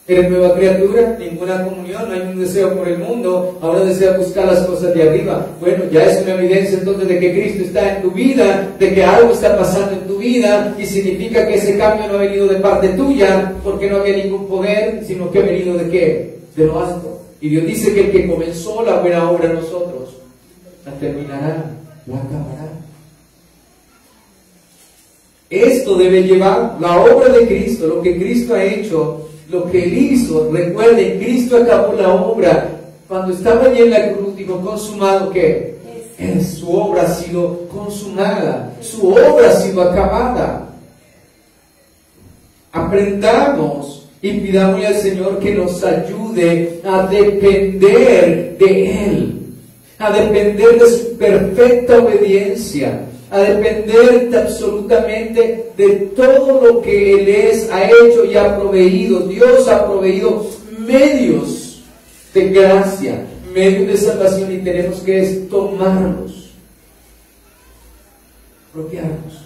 eres nueva criatura, ninguna comunión, no hay un deseo por el mundo, ahora desea buscar las cosas de arriba. Bueno, ya es una evidencia entonces de que Cristo está en tu vida, de que algo está pasando en tu vida, y significa que ese cambio no ha venido de parte tuya, porque no había ningún poder, sino que ha venido de ¿qué? De lo alto. Y Dios dice que el que comenzó la buena obra en nosotros, la terminará, la acabará. Esto debe llevar la obra de Cristo, lo que Cristo ha hecho, lo que Él hizo. Recuerden, Cristo acabó la obra. Cuando estaba allí en la cruz, dijo, consumado, ¿qué? Su obra ha sido consumada, su obra ha sido acabada. Aprendamos y pidámosle al Señor que nos ayude a depender de Él, a depender de su perfecta obediencia, a depender absolutamente de todo lo que Él ha hecho y ha proveído. Dios ha proveído medios de gracia, medios de salvación, y tenemos que tomarlos, apropiarlos.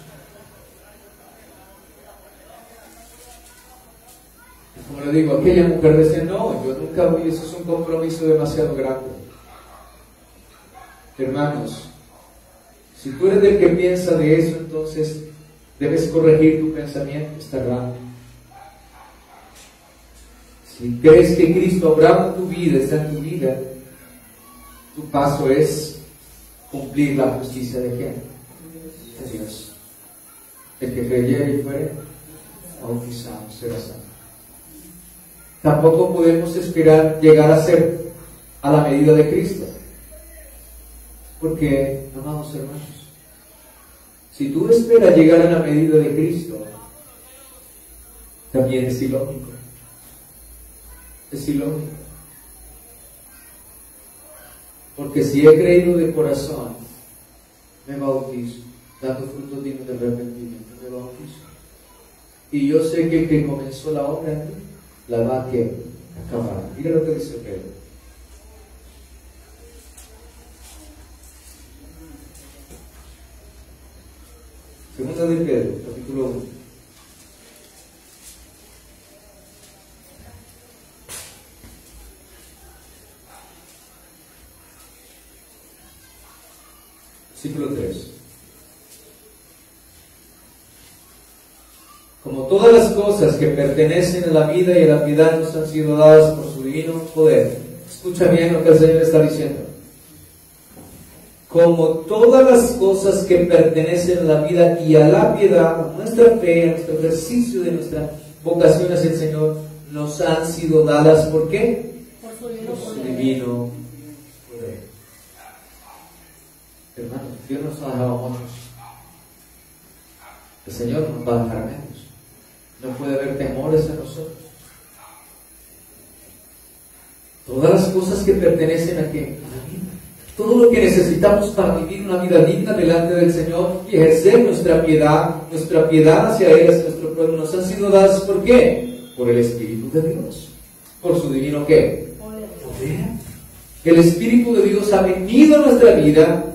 Como le digo, aquella mujer decía, no, yo nunca voy, eso es un compromiso demasiado grande. Hermanos, si tú eres del que piensa de eso, entonces debes corregir tu pensamiento, está errado. Si crees que Cristo ha obrado en tu vida, está en tu vida, tu paso es cumplir la justicia de quién? De Dios. El que creyera y fuere bautizado será salvo. Tampoco podemos esperar llegar a ser a la medida de Cristo. Porque, amados hermanos, si tú esperas llegar a la medida de Cristo, también es ilógico. Es ilógico. Porque si he creído de corazón, me bautizo, dando frutos dignos de arrepentimiento, me bautizo. Y yo sé que el que comenzó la obra en mí, la va a acabar. Mira lo que dice Pedro. Segunda de Pedro, capítulo 1. Versículo 3. Como todas las cosas que pertenecen a la vida y a la piedad nos han sido dadas por su divino poder. Escucha bien lo que el Señor está diciendo. Como todas las cosas que pertenecen a la vida y a la piedad, a nuestra fe, a nuestro ejercicio de nuestra vocación hacia el Señor, nos han sido dadas, ¿por qué? Por su divino poder. Hermanos, Dios nos ha dejado muchos. El Señor nos va a dejar menos. No puede haber temores en nosotros. Todas las cosas que pertenecen a ¿qué? A la vida. Todo lo que necesitamos para vivir una vida digna delante del Señor y ejercer nuestra piedad hacia Él, hacia nuestro pueblo, nos han sido dadas, ¿por qué? Por el Espíritu de Dios. Por su divino ¿qué? Poder. El Espíritu de Dios ha venido a nuestra vida.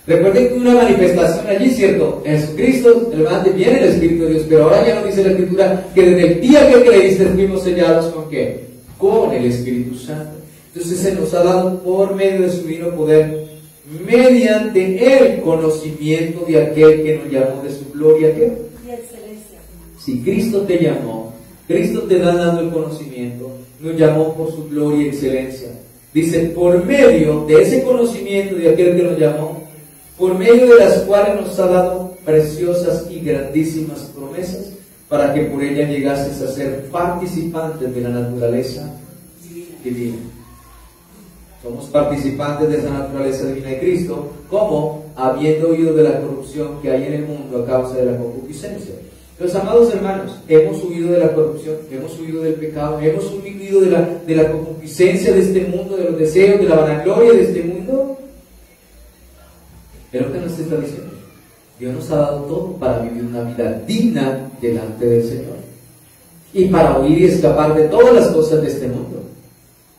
Recuerden que una manifestación allí, ¿cierto? En Jesucristo, viene el Espíritu de Dios, pero ahora ya nos dice la Escritura que desde el día que creíste fuimos sellados ¿con qué? Con el Espíritu Santo. Entonces se nos ha dado por medio de su divino poder, mediante el conocimiento de aquel que nos llamó de su gloria, ¿qué? Y excelencia. Si Cristo te llamó, Cristo te da dando el conocimiento, nos llamó por su gloria y excelencia. Dice, por medio de ese conocimiento de aquel que nos llamó, por medio de las cuales nos ha dado preciosas y grandísimas promesas, para que por ellas llegases a ser participantes de la naturaleza divina. Somos participantes de esa naturaleza divina de Cristo, como habiendo huido de la corrupción que hay en el mundo a causa de la concupiscencia. Los amados hermanos, hemos huido de la corrupción, hemos huido del pecado, hemos huido de la concupiscencia de este mundo, de los deseos, de la vanagloria de este mundo. Pero ¿qué nos está diciendo? Dios nos ha dado todo para vivir una vida digna delante del Señor y para huir y escapar de todas las cosas de este mundo.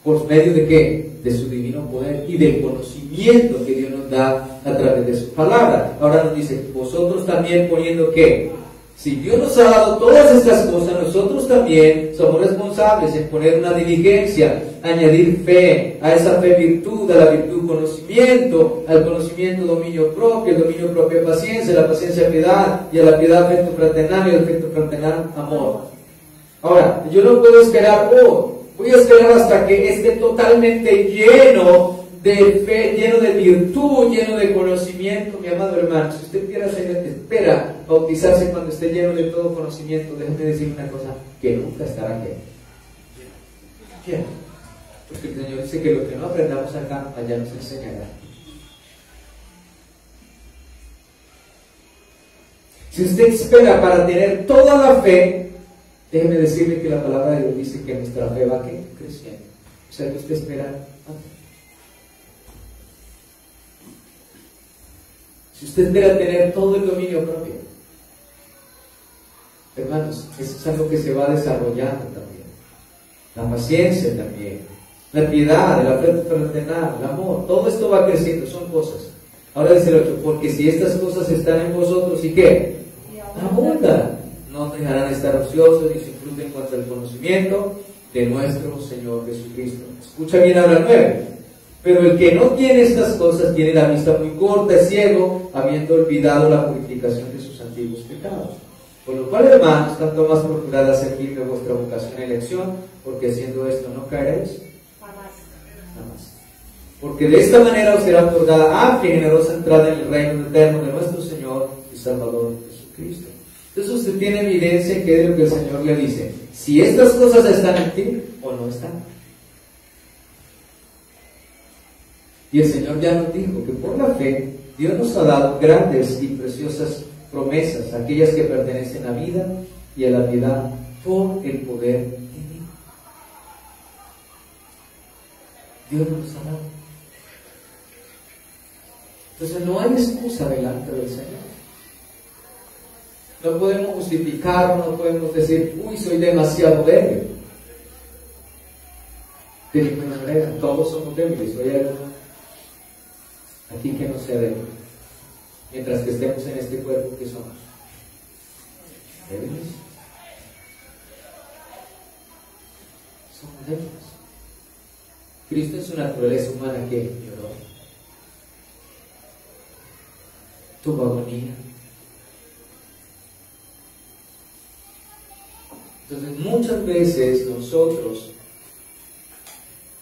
¿Por medio de qué? De su divino poder y del conocimiento que Dios nos da a través de su palabra. Ahora nos dice, vosotros también poniendo ¿qué? Si Dios nos ha dado todas estas cosas, nosotros también somos responsables en poner una diligencia, añadir fe, a esa fe virtud, a la virtud conocimiento, al conocimiento dominio propio, el dominio propio paciencia, a la paciencia piedad, y a la piedad afecto fraternal, y al afecto fraternal amor. Ahora, yo no puedo esperar, voy a esperar hasta que esté totalmente lleno de fe, lleno de virtud, lleno de conocimiento, mi amado hermano. Si usted espera bautizarse cuando esté lleno de todo conocimiento, déjeme decir una cosa, que nunca estará lleno. Porque el Señor dice que lo que no aprendamos acá, allá nos enseñará. Si usted espera para tener toda la fe, déjeme decirle que la palabra de Dios dice que nuestra fe va creciendo. O sea que usted espera. Si usted espera tener todo el dominio propio, hermanos, eso es algo que se va desarrollando también. La paciencia también, la piedad, el afecto fraternal, el amor, todo esto va creciendo, son cosas. Ahora dice el 8, porque si estas cosas están en vosotros, ¿y qué? Abundan. No dejarán estar ociosos ni se influyen contra el conocimiento de nuestro Señor Jesucristo. Escucha bien ahora el 9. Pero el que no tiene estas cosas tiene la vista muy corta, es ciego, habiendo olvidado la purificación de sus antiguos pecados. Por lo cual, hermanos, tanto más procurad hacer firme vuestra vocación y elección, porque haciendo esto no caeréis jamás. Porque de esta manera os será otorgada amplia y generosa entrada en el reino eterno de nuestro Señor y Salvador Jesucristo. Entonces usted tiene evidencia que es lo que el Señor le dice. Si estas cosas están en ti o no están. Y el Señor ya nos dijo que por la fe Dios nos ha dado grandes y preciosas promesas, aquellas que pertenecen a vida y a la piedad por el poder divino. Dios nos ha dado. Entonces no hay excusa delante del Señor. No podemos justificar, no podemos decir, uy, soy demasiado débil. De ninguna manera, todos somos débiles. Hay alguno aquí que no sea débil. Mientras que estemos en este cuerpo, ¿qué somos? Débiles. Somos débiles. Cristo en su naturaleza humana que lloró, tuvo agonía. Entonces muchas veces nosotros,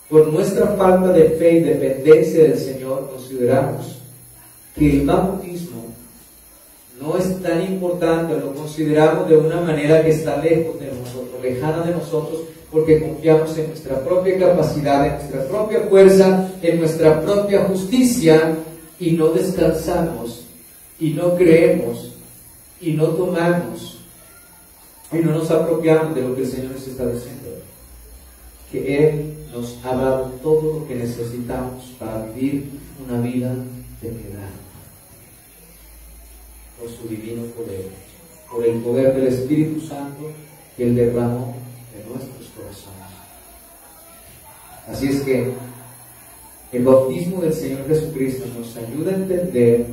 por nuestra falta de fe y dependencia del Señor, consideramos que el bautismo no es tan importante, o lo consideramos de una manera que está lejos de nosotros, lejana de nosotros, porque confiamos en nuestra propia capacidad, en nuestra propia fuerza, en nuestra propia justicia, y no descansamos, y no creemos, y no tomamos, y no nos apropiamos de lo que el Señor nos está diciendo, que Él nos ha dado todo lo que necesitamos para vivir una vida de piedad, por su divino poder, por el poder del Espíritu Santo que Él derramó en nuestros corazones. Así es que el bautismo del Señor Jesucristo nos ayuda a entender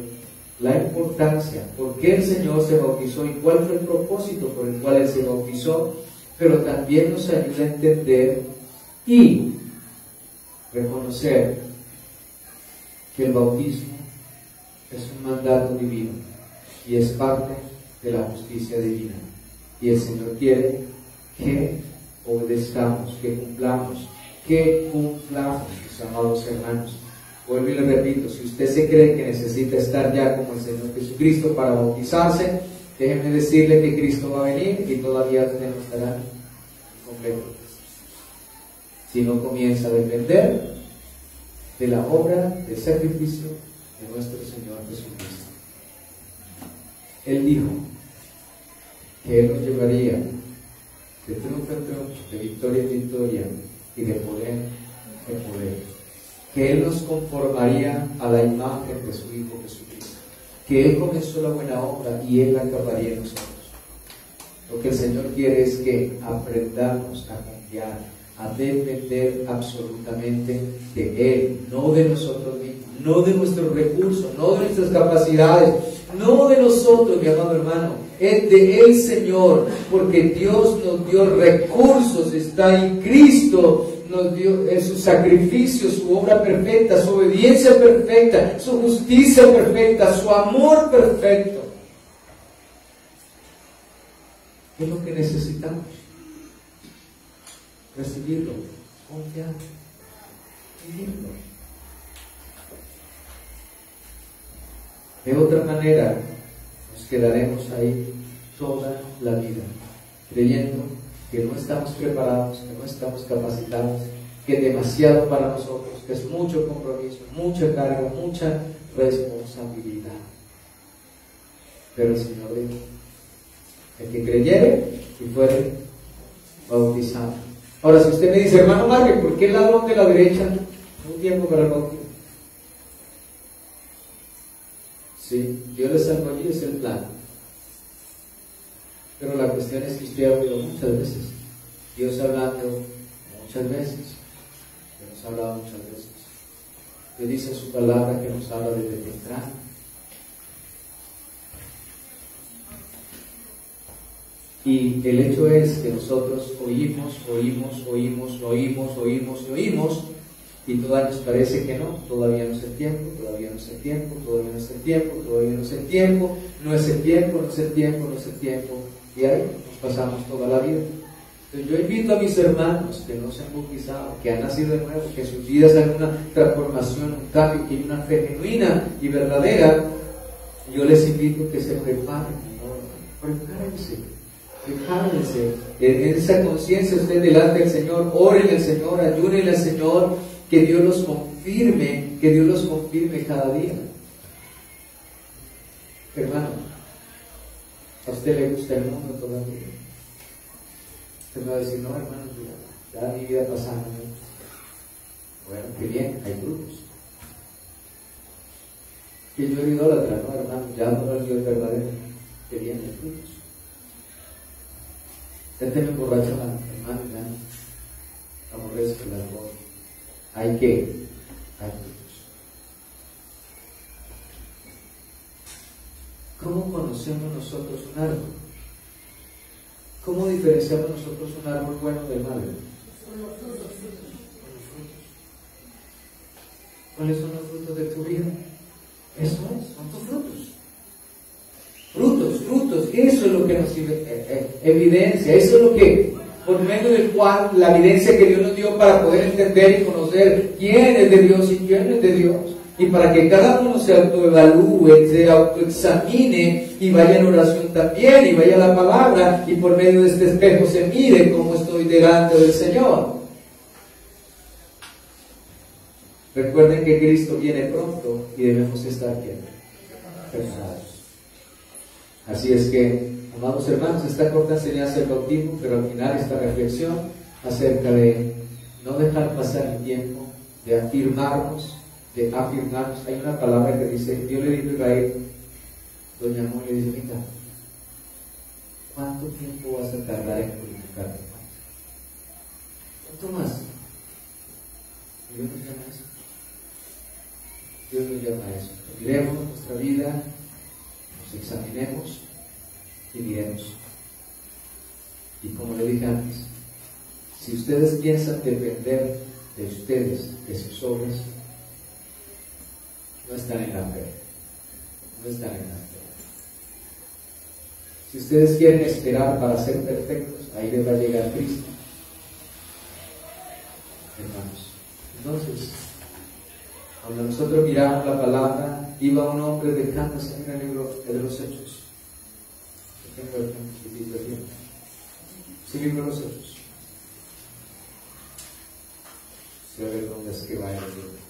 la importancia, por qué el Señor se bautizó y cuál fue el propósito por el cual Él se bautizó, pero también nos ayuda a entender y reconocer que el bautismo es un mandato divino y es parte de la justicia divina. Y el Señor quiere que obedezcamos, que cumplamos, mis amados hermanos. Vuelvo y le repito, si usted se cree que necesita estar ya como el Señor Jesucristo para bautizarse, déjenme decirle que Cristo va a venir y todavía usted no estará completo. Si no comienza a depender de la obra, del sacrificio de nuestro Señor Jesucristo. Él dijo que Él nos llevaría de triunfo en triunfo, de victoria en victoria y de poder en poder. Que Él nos conformaría a la imagen de su Hijo Jesucristo, que Él comenzó la buena obra y Él la acabaría en nosotros. Lo que el Señor quiere es que aprendamos a confiar, a depender absolutamente de Él, no de nosotros mismos, no de nuestros recursos, no de nuestras capacidades, no de nosotros, mi amado hermano, es de el Señor, porque Dios nos dio recursos, está en Cristo, nos dio su sacrificio, su obra perfecta, su obediencia perfecta, su justicia perfecta, su amor perfecto. ¿Qué es lo que necesitamos? Recibirlo, confiar, vivirlo. De otra manera, nos quedaremos ahí toda la vida, creyendo que no estamos preparados, que no estamos capacitados, que es demasiado para nosotros, que es mucho compromiso, mucha carga, mucha responsabilidad. Pero el Señor dijo, el que creyere y fuere bautizado. Ahora, si usted me dice, hermano Mario, ¿por qué el ladrón de la derecha no un tiempo para el bautismo? Sí, Dios le salvó allí, es el plan. Pero la cuestión es que usted ha oído muchas veces, Dios hablando muchas veces, Dios ha hablado muchas veces. Dios dice en su palabra que nos habla desde temprano. Y el hecho es que nosotros oímos, y todavía nos parece que no, todavía no es el tiempo, todavía no es el tiempo, todavía no es el tiempo, todavía no es el tiempo, no es el tiempo, no es el tiempo, no es el tiempo, y ahí nos pasamos toda la vida. Entonces yo invito a mis hermanos que no se han bautizado, que han nacido de nuevo, que sus vidas han una transformación, un cambio, que hay una fe genuina y verdadera. Yo les invito a que se preparen, ¿no? Prepárense en esa conciencia usted delante del Señor, oren al Señor, ayúnen al Señor, que Dios los confirme, cada día. Hermano, ¿a usted le gusta el mundo todavía? Usted me va a decir, no, hermano, ya mi vida pasando. Bueno, qué bien, hay frutos. Que yo era idólatra, no, hermano, ya no es Dios verdadero. Qué bien, hay frutos. Usted me emborracha, hermano, ya aborrezco el alcohol. Hay frutos. ¿Cómo conocemos nosotros un árbol? ¿Cómo diferenciamos nosotros un árbol bueno del malo? Con los frutos. ¿Cuáles son los frutos de tu vida? Eso es, son tus frutos. Frutos, eso es lo que nos evidencia, eso es lo que, por medio del cual, la evidencia que Dios nos dio para poder entender y conocer quién es de Dios y quién no es de Dios. Y para que cada uno se autoevalúe, se autoexamine y vaya en oración también, y vaya a la palabra, y por medio de este espejo se mire cómo estoy delante del Señor. Recuerden que Cristo viene pronto y debemos estar preparados. Así es que, amados hermanos, esta corta enseñanza del bautismo, pero al final esta reflexión acerca de no dejar pasar el tiempo, de afirmarnos. Hay una palabra que dice, Dios le dijo a Israel, lo llamó y le dijo, mira, ¿cuánto tiempo vas a tardar en purificarte? ¿Cuánto más? Dios nos llama a eso. Dios nos llama a eso. Miremos nuestra vida, nos examinemos y miremos. Y como le dije antes, si ustedes piensan depender de ustedes, de sus obras, no están en la fe. Si ustedes quieren esperar para ser perfectos, ahí les va a llegar Cristo. Hermanos, entonces, cuando nosotros miramos la palabra, iba un hombre dejándose en el libro de los Hechos. Tengo un poquitito de tiempo. Sí, libro de los Hechos. Se ve dónde es que va el libro.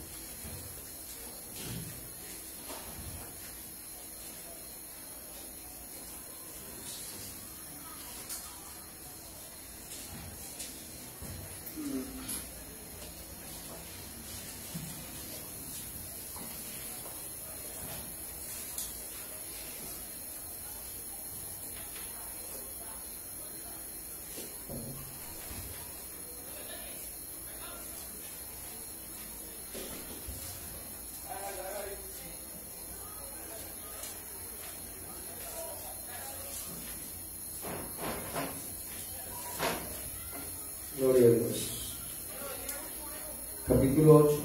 Gloria a Dios. Capítulo 8.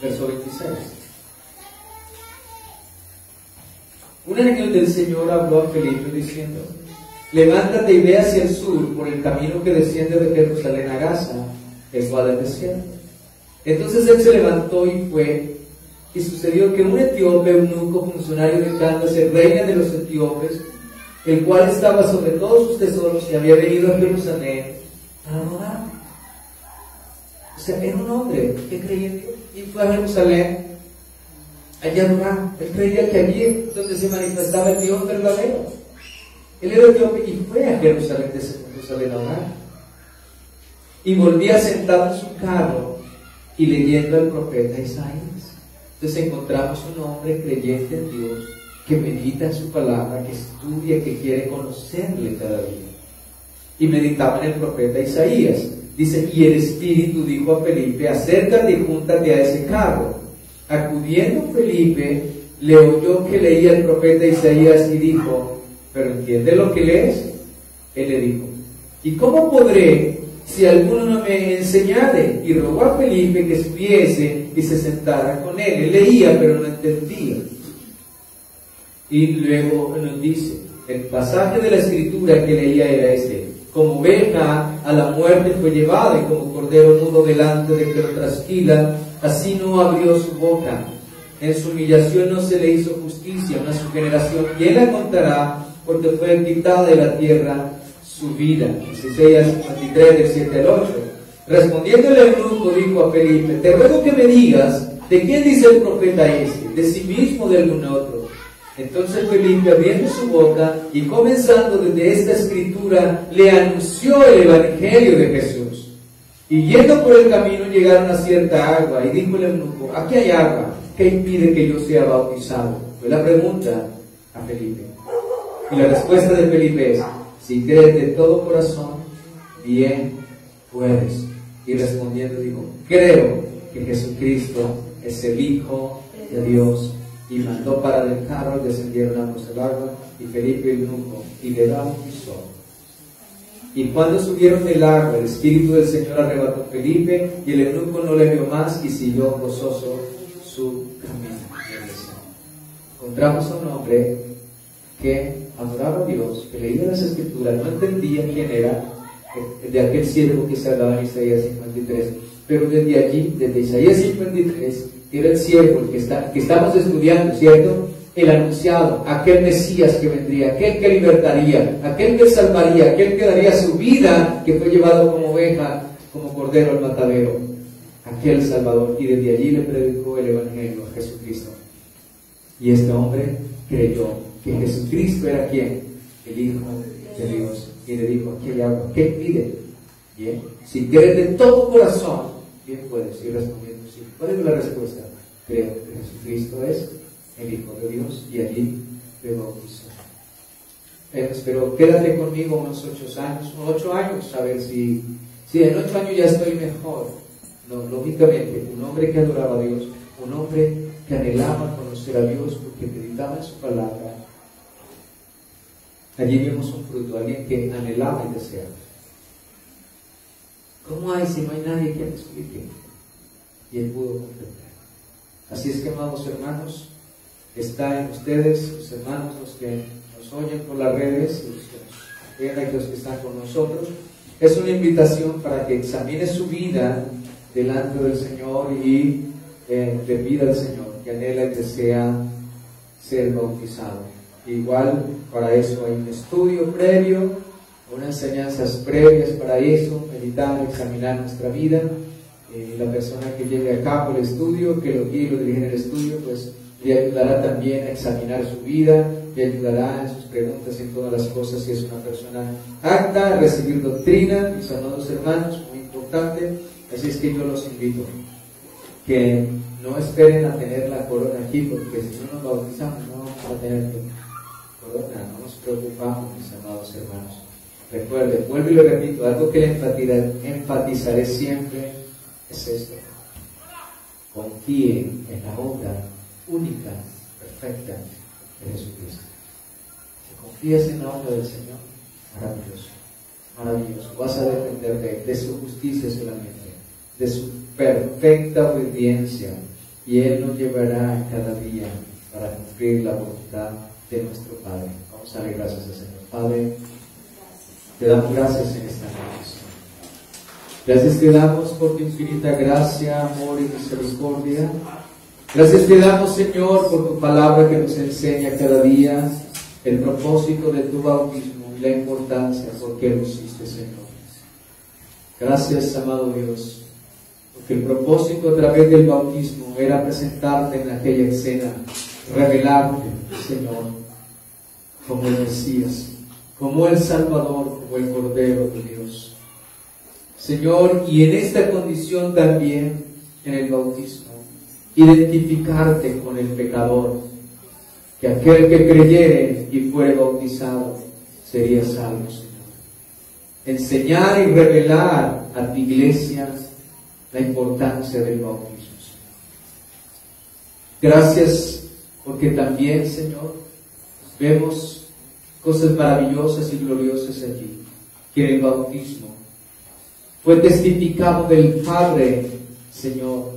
Verso 26. Un ángel del Señor habló a Felipe diciendo, levántate y ve hacia el sur por el camino que desciende de Jerusalén a Gaza, el cual es desierto. Entonces él se levantó y fue, y sucedió que un etíope, eunuco, funcionario de Candace, reina de los etíopes, el cual estaba sobre todos sus tesoros y había venido a Jerusalén para adorar. O sea, era un hombre que creía en Dios y fue a Jerusalén allá a adorar. Él creía que allí es donde se manifestaba el Dios verdadero. Él era etíope y fue a Jerusalén, a orar. Y volvía sentado en su carro y leyendo al profeta Isaías. Entonces encontramos un hombre creyente en Dios, que medita en su palabra, que estudia, que quiere conocerle cada día. Y meditaba en el profeta Isaías. Dice, y el Espíritu dijo a Felipe, acércate y júntate a ese carro. Acudiendo Felipe, le oyó que leía el profeta Isaías y dijo, ¿pero entiende lo que lees? Él le dijo, ¿y cómo podré si alguno no me enseñare? Y rogó a Felipe que subiese y se sentara con él. Él leía, pero no entendía. Y luego nos dice, el pasaje de la escritura que leía era este, Como oveja a la muerte fue llevada, y como cordero mudo delante de que lo trasquila, así no abrió su boca. En su humillación no se le hizo justicia, a su generación, ¿quién la contará? Porque fue quitada de la tierra su vida. Isaías 53, del 7 al 8. Respondiendo el eunuco, dijo a Felipe: te ruego que me digas, ¿de quién dice el profeta este? ¿De sí mismo o de algún otro? Entonces Felipe, abriendo su boca y comenzando desde esta escritura, le anunció el evangelio de Jesús. Y yendo por el camino llegaron a cierta agua, y dijo el eunuco: aquí hay agua, ¿qué impide que yo sea bautizado? Fue la pregunta a Felipe. Y la respuesta de Felipe es: si crees de todo corazón, bien puedes. Y respondiendo dijo: creo que Jesucristo es el Hijo de Dios. Y mandó para del carro, y descendieron ambos al agua, y Felipe el eunuco, y le bautizó. Y cuando subieron del agua, el Espíritu del Señor arrebató a Felipe, y el eunuco no le vio más, y siguió gozoso su camino. Encontramos a un hombre que adoraba a Dios, que leía las Escrituras, no entendía quién era, de aquel siervo que se hablaba en Isaías 53, pero desde allí, desde Isaías 53, era el siervo, el que estamos estudiando, ¿cierto? El anunciado, aquel Mesías que vendría, aquel que libertaría, aquel que salvaría, aquel que daría su vida, que fue llevado como oveja, como cordero al matadero, aquel Salvador. Y desde allí le predicó el Evangelio a Jesucristo. Y este hombre creyó que Jesucristo era ¿quién? El Hijo de Dios. Y le dijo: aquí hay agua, ¿qué pide? Bien, si crees de todo corazón, bien puedes. Y respondiendo sí. ¿Cuál es la respuesta? Creo que Jesucristo es el Hijo de Dios, y allí le bautizó. Pero quédate conmigo unos 8 años, a ver si en 8 años ya estoy mejor. No, lógicamente, un hombre que adoraba a Dios, un hombre que anhelaba conocer a Dios porque meditaba en su palabra. Allí vemos un fruto, alguien que anhelaba y deseaba. ¿Cómo hay si no hay nadie que me explique? Y él pudo comprender. Así es que, amados hermanos, está en ustedes, los hermanos, los que nos oyen por las redes, los que nos ven y los que están con nosotros, es una invitación para que examine su vida delante del Señor y le pida al Señor que anhela y desea ser bautizado. Igual, para eso hay un estudio previo, unas enseñanzas previas para eso, meditar, examinar nuestra vida. La persona que lleve a cabo el estudio, que lo guíe y lo dirige en el estudio, pues le ayudará también a examinar su vida, le ayudará en sus preguntas y en todas las cosas, si es una persona apta a recibir doctrina, mis amados hermanos, muy importante. Así es que yo los invito que no esperen a tener la corona aquí, porque si no nos bautizamos no vamos a tener corona, no nos preocupamos, mis amados hermanos. Recuerden, vuelvo y lo repito, algo que le enfatizaré siempre es esto: confíen en la obra única, perfecta de Jesucristo. Si confías en la obra del Señor, maravilloso, maravilloso, vas a depender de su justicia solamente, de su perfecta obediencia, y Él nos llevará cada día para cumplir la voluntad de nuestro Padre. Vamos a darle gracias al Señor. Padre, te damos gracias en esta noche, Señor. Gracias te damos por tu infinita gracia, amor y misericordia. Gracias te damos, Señor, por tu palabra que nos enseña cada día el propósito de tu bautismo y la importancia por qué lo hiciste, Señor. Gracias, amado Dios, porque el propósito a través del bautismo era presentarte en aquella escena, revelarte, Señor, como el Mesías, como el Salvador, como el Cordero de Dios. Señor, y en esta condición también, en el bautismo, identificarte con el pecador, que aquel que creyere y fuere bautizado sería salvo, Señor. Enseñar y revelar a tu iglesia la importancia del bautismo, Señor. Gracias porque también, Señor, vemos cosas maravillosas y gloriosas allí, que el bautismo fue testificado del Padre, Señor,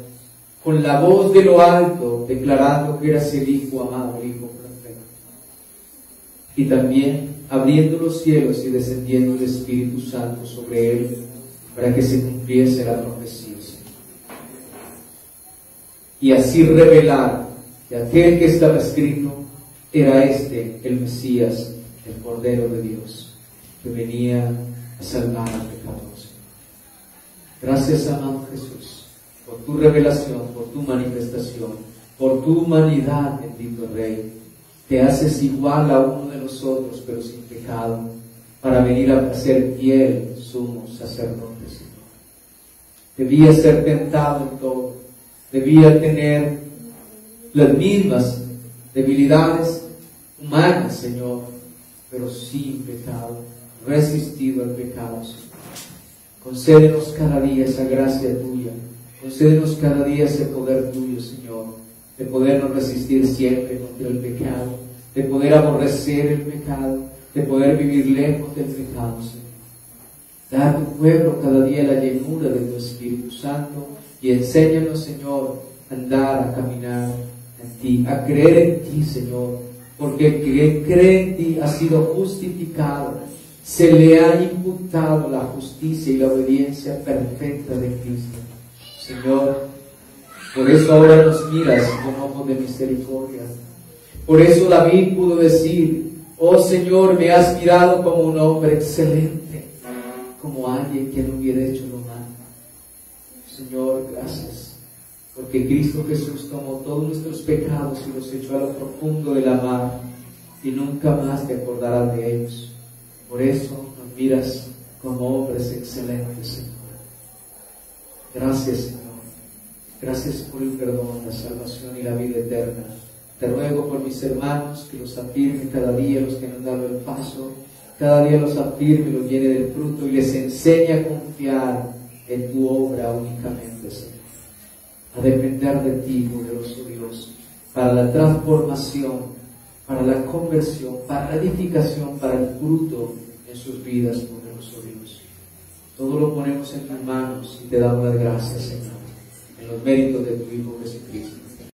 con la voz de lo alto, declarando que eras el Hijo amado, el Hijo perfecto. Y también abriendo los cielos y descendiendo el Espíritu Santo sobre él, para que se cumpliese la profecía, Señor. Y así revelar que aquel que estaba escrito era este, el Mesías, el Cordero de Dios, que venía a salvar al pecador, Señor. Gracias, amado Jesús, por tu revelación, por tu manifestación, por tu humanidad, bendito Rey. Te haces igual a uno de nosotros, pero sin pecado, para venir a ser fiel sumo sacerdote, Señor. Debía ser tentado en todo, debía tener las mismas debilidades humanas, Señor, pero sin pecado, resistido al pecado, Señor. Concédenos cada día esa gracia tuya, concédenos cada día ese poder tuyo, Señor, de podernos resistir siempre contra el pecado, de poder aborrecer el pecado, de poder vivir lejos del pecado, Señor. Da a tu pueblo cada día la llenura de tu Espíritu Santo y enséñanos, Señor, a andar, a caminar en ti, a creer en ti, Señor, porque el que cree en ti ha sido justificado, se le ha imputado la justicia y la obediencia perfecta de Cristo. Señor, por eso ahora nos miras con ojos de misericordia. Por eso David pudo decir: oh Señor, me has mirado como un hombre excelente, como alguien que no hubiera hecho lo malo. Señor, gracias, porque Cristo Jesús tomó todos nuestros pecados y los echó a lo profundo de la mar, y nunca más te acordarás de ellos. Por eso nos miras como hombres excelentes, Señor. Gracias, Señor. Gracias por el perdón, la salvación y la vida eterna. Te ruego por mis hermanos que los afirme cada día, los que no han dado el paso, cada día los afirme, los llene del fruto y les enseñe a confiar en tu obra únicamente, Señor. A depender de ti, poderoso Dios, para la transformación, para la conversión, para la edificación, para el fruto en sus vidas, poderoso Dios. Todo lo ponemos en tus manos y te damos las gracias, Señor, en los méritos de tu Hijo Jesucristo.